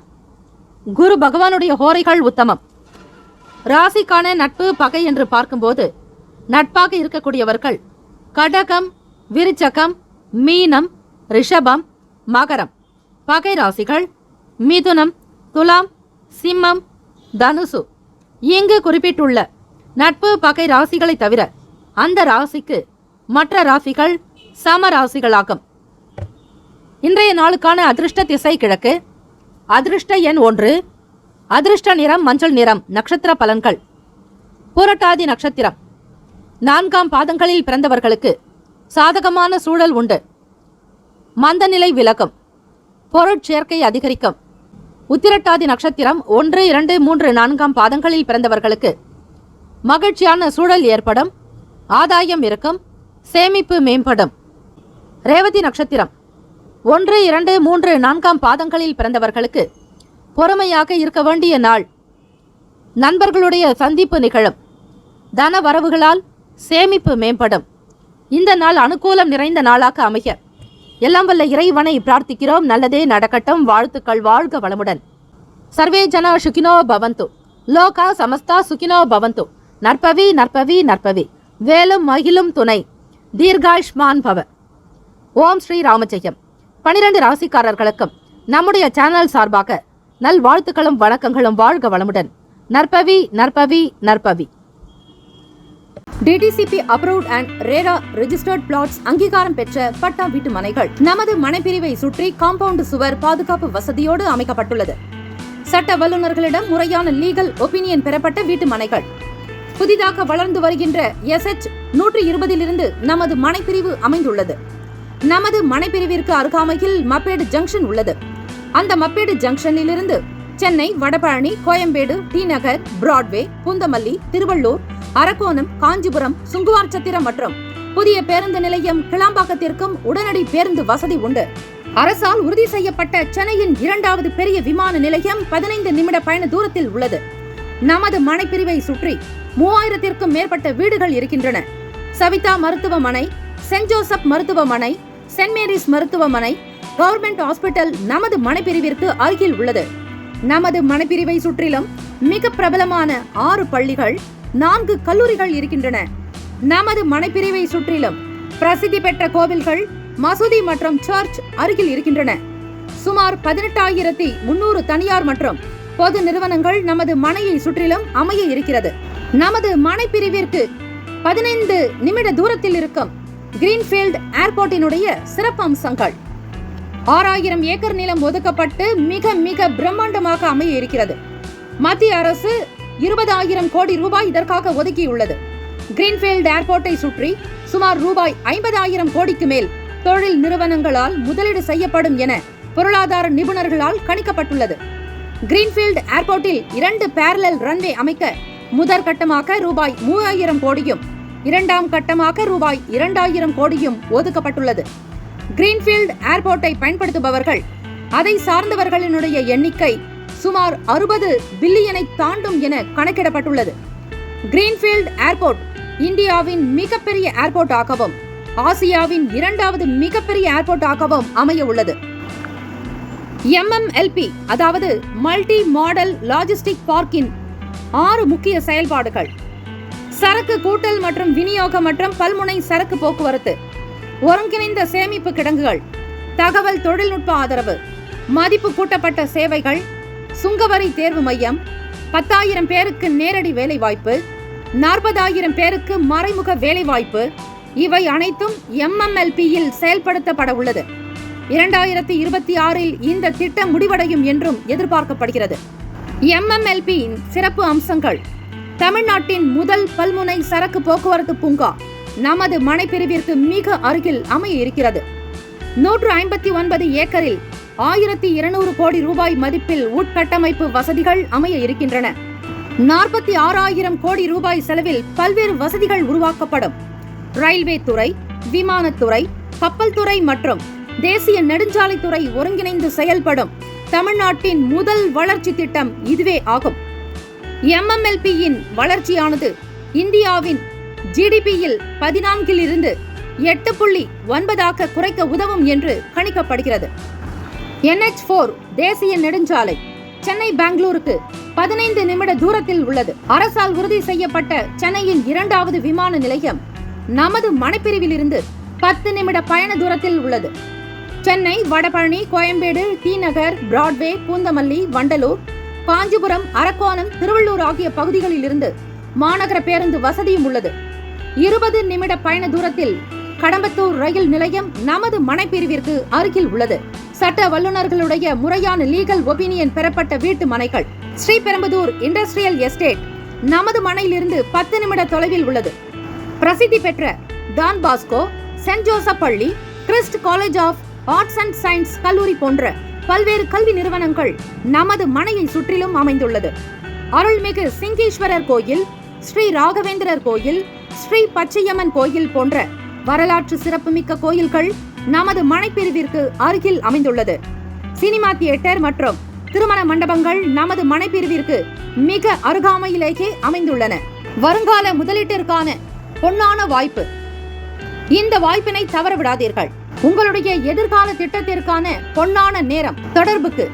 குரு பகவானுடைய ஓரைகள் உத்தமம். ராசிக்கான நட்பு பகை என்று பார்க்கும்போது நட்பாக இருக்கக்கூடியவர்கள் கடகம், விருச்சகம், மீனம், ரிஷபம், மகரம். பகை ராசிகள் மிதுனம், துலாம், சிம்மம், தனுசு. இங்கு குறிப்பிட்டுள்ள நட்பு பகை ராசிகளை தவிர அந்த ராசிக்கு மற்ற ராசிகள் சம ராசிகளாகும். இன்றைய நாளுக்கான அதிர்ஷ்ட திசை கிழக்கு. அதிர்ஷ்ட எண் 1. அதிர்ஷ்ட நிறம் மஞ்சள் நிறம். நட்சத்திர பலன்கள்: பூரட்டாதி நட்சத்திரம் 4ஆம் பாதங்களில் பிறந்தவர்களுக்கு சாதகமான சூழல் உண்டு. மந்தநிலை விலகும். பொருட்சேர்க்கை அதிகரிக்கும். உத்திரட்டாதி நட்சத்திரம் 1, 2, 3, 4ஆம் பாதங்களில் பிறந்தவர்களுக்கு மகிழ்ச்சியான சூழல் ஏற்படும். ஆதாயம் இருக்கும். சேமிப்பு மேம்படும். ரேவதி நட்சத்திரம் 1, 2, 3, 4ஆம் பாதங்களில் பிறந்தவர்களுக்கு பொறுமையாக இருக்க வேண்டிய நாள். நண்பர்களுடைய சந்திப்பு நிகழும். தன வரவுகளால் சேமிப்பு மேம்படும். இந்த நாள் அனுகூலம் நிறைந்த நாளாக அமைய எல்லாம் வல்ல இறைவனை பிரார்த்திக்கிறோம். நல்லதே நடக்கட்டும். வாழ்த்துக்கள். வாழ்க வளமுடன். சர்வே ஜன சுகினோ பவந்து. லோகா சமஸ்தா சுகினோ பவந்து. நற்பவி நற்பவி நற்பவி. வேலும் மகிழும் துணை. தீர்காயுஷ்மான் பவ. ஓம் ஸ்ரீ ராமஜெயம். 12 ராசிக்காரர்களுக்கும் நம்முடைய சேனல் சார்பாக நல்வாழ்த்துக்களும் வணக்கங்களும். வாழ்க வளமுடன். நற்பவி நற்பவி நற்பவி. DTCP approved and RERA registered plots அங்கீகாரம் பெற்ற பட்டா வீட்டு மனைகள் நமது மனைப்பிரிவை சுற்றி காம்பவுண்ட் சுவர் பாதுகாப்பு வசதியோடு அமைக்கப்பட்டுள்ளது. சட்ட வல்லுநர்களிடம் முறையான லீகல் ஒப்பீனியன் பெறப்பட்ட வீட்டு மனைகள். புதிதாக வளர்ந்து வருகின்ற SH 120 நமது மனைப்பிரிவு அமைந்துள்ளது. நமது மனைப்பிரிவிற்கு அருகாமையில் மப்பேடு ஜங்ஷன் உள்ளது. அந்த மப்பேடு ஜங்ஷனில் இருந்து சென்னை, வடபழனி, கோயம்பேடு, டி நகர், பிராட்வே, பூந்தமல்லி, திருவள்ளூர், அரக்கோணம், காஞ்சிபுரம், சுங்குவார்சத்திரம் மற்றும் புதிய பேருந்து நிலையம் கிளாம்பாக்கத்திற்கும் உடனடி பேருந்து வசதி உண்டு. அரசால் உறுதி செய்யப்பட்ட சென்னையின் 2வது பெரிய விமான நிலையம் 15 நிமிட பயண தூரத்தில் உள்ளது. நமது மனைப்பிரிவை சுற்றி 3000க்கும் மேற்பட்ட வீடுகள் இருக்கின்றன. சவிதா மருத்துவமனை, சென்ட் ஜோசப் மருத்துவமனை, சென்ட் மேரிஸ் மருத்துவமனை, கவர்மெண்ட் ஹாஸ்பிட்டல் நமது மனைப்பிரிவிற்கு அருகில் உள்ளது. நமது மனைப்பிரிவை சுற்றிலும் மிக பிரபலமான 6 பள்ளிகள், 4 கல்லூரிகள் இருக்கின்றன. நமது மனைப்பிரிவை சுற்றிலும் பிரசித்தி பெற்ற கோவில்கள், மசூதி மற்றும் சர்ச் அருகில் இருக்கின்றன. சுமார் 18,300 தனியார் மற்றும் பொது நிறுவனங்கள் நமது மனையை சுற்றிலும் அமைய இருக்கிறது. நமது மனைப்பிரிவிற்கு 15 நிமிட தூரத்தில் இருக்கும் கிரீன்ஃபீல்ட் ஏர்போர்ட்டினுடைய சிறப்பு அம்சங்கள். 6000 ஏக்கர் நிலம் ஒதுக்கப்பட்டு மிக மிக பிரம்மாண்டமாக அமைய இருக்கிறது. மத்திய அரசு 20,000 கோடி ரூபாய் இதற்காக ஒதுக்கியுள்ளது. கிரீன்ஃபீல்ட் ஏர்போர்ட்டை சுற்றி சுமார் ரூபாய் 50,000 கோடிக்கு மேல் தொழில் நிறுவனங்களால் முதலீடு செய்யப்படும் என பொருளாதார நிபுணர்களால் கணிக்கப்பட்டுள்ளது. கிரீன்ஃபீல்ட் ஏர்போர்ட்டில் 2 பேரலல் ரன்வே அமைக்க முதற்கட்டமாக ரூபாய் 3,000 கோடியும் 2ஆம் கட்டமாக ரூபாய் 2,000 கோடியும் ஒதுக்கப்பட்டுள்ளது. கிரீன்ஃபீல்ட் ஏர்போர்ட்டை பயன்படுத்துபவர்கள், அதை சார்ந்தவர்களினுடைய எண்ணிக்கை சுமார் 60 பில்லியனை தாண்டும் என கணக்கிடப்பட்டுள்ளது. கிரீன்ஃபீல்ட் ஏர்போர்ட் இந்தியாவின் மிகப்பெரிய ஏர்போர்ட் ஆகவும் ஆசியாவின் 2வது மிகப்பெரிய ஏர்போர்ட் ஆகவும் அமைய உள்ளது. MMLP அதாவது மல்டி மாடல் லாஜிஸ்டிக் பார்க்கின் 6 முக்கிய செயல்பாடுகள்: சரக்கு கூட்டல் மற்றும் விநியோகம் மற்றும் பல்முனை சரக்கு போக்குவரத்து, ஒருங்கிணைந்த சேமிப்பு கிடங்குகள், தகவல் தொழில்நுட்ப ஆதரவு, மதிப்பு கூட்டப்பட்ட சேவைகள், சுங்கவரி தேர்வு மையம், 10,000 பேருக்கு நேரடி வேலைவாய்ப்பு, 40,000 பேருக்கு மறைமுக வேலைவாய்ப்பு, இவை அனைத்தும் MMLP-யில் செயல்படுத்தப்பட உள்ளது. 2026இல் இந்த திட்டம் முடிவடையும் என்றும் எதிர்பார்க்கப்படுகிறது. MMLP-யின் சிறப்பு அம்சங்கள்: தமிழ்நாட்டின் முதல் பல்முனை சரக்கு போக்குவரத்து பூங்கா நமது மனைப்பிரிவிற்கு மிக அருகில் அமைய இருக்கிறது. 159 ஏக்கரில் 1,200 கோடி ரூபாய் மதிப்பில் உட்கட்டமைப்பு வசதிகள் அமைய இருக்கின்றன. 46,000 கோடி ரூபாய் செலவில் பல்வேறு வசதிகள் உருவாக்கப்படும். ரயில்வே துறை, விமானத்துறை, கப்பல் துறை மற்றும் தேசிய நெடுஞ்சாலைத்துறை ஒருங்கிணைந்து செயல்படும் தமிழ்நாட்டின் முதல் வளர்ச்சி திட்டம் இதுவே ஆகும். MMLP-யின் வளர்ச்சியானது இந்தியாவின் GDP-யில் 14 8.9 குறைக்க உதவும் என்று கணிக்கப்படுகிறது. NH4 தேசிய நெடுஞ்சாலை சென்னை பெங்களூருக்கு 15 நிமிட தூரத்தில் உள்ளது. அரசால் உறுதி செய்யப்பட்ட சென்னையின் 2வது விமான நிலையம் நமது மனைப்பிரிவில் இருந்து 10 நிமிட பயண தூரத்தில் உள்ளது. சென்னை, வடபழனி, கோயம்பேடு, டி நகர், பிராட்வே, பூந்தமல்லி, வண்டலூர், காஞ்சிபுரம், அரக்கோணம், திருவள்ளூர் ஆகிய பகுதிகளில் இருந்து மாநகர பேருந்து வசதியும் உள்ளது. 20 நிமிட பயண தூரத்தில் கடம்பத்தூர் ரயில் நிலையம் நமது மனைப்பிரிவிற்கு அருகில் உள்ளது. சட்ட வல்லுநர்களுடைய முறையான லீகல் ஒப்பீனியன் பெறப்பட்ட வீட்டு மனைகள். ஸ்ரீபெரும்புதூர் இண்டஸ்ட்ரியல் எஸ்டேட் நமது மனையிலிருந்து 10 நிமிட தொலைவில் உள்ளது. பிரசித்தி பெற்ற டான் பாஸ்கோ, சென்ட் ஜோசப் பள்ளி, Christ college of arts and science கல்லூரி போன்ற பல்வேறு கல்வி நிறுவனங்கள் நமது மனையை சுற்றிலும் அமைந்துள்ளது. அருள்மிகு சிங்கீஸ்வரர் கோயில், ஸ்ரீ ராகவேந்திரர் கோயில், ஸ்ரீ பச்சையம்மன் கோயில் போன்ற வரலாற்று சிறப்புமிக்க கோயில்கள் நமது மனைப்பிரிவிற்கு அருகில் அமைந்துள்ளது. சினிமா தியேட்டர் மற்றும் திருமண மண்டபங்கள் நமது மனைப்பிரிவிற்கு மிக அருகாமையிலேயே அமைந்துள்ளன. வருங்கால முதலீட்டிற்கான பொன்னான வாய்ப்பு. இந்த வாய்ப்பினை தவறவிடாதீர்கள். உங்களுடைய எதிர்கால திட்டத்திற்கான பொன்னான நேரம். தொடர்புக்கு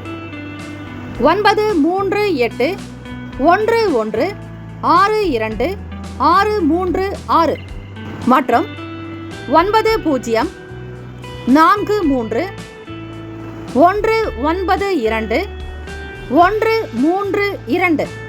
9381162636 மற்றும் 9043192132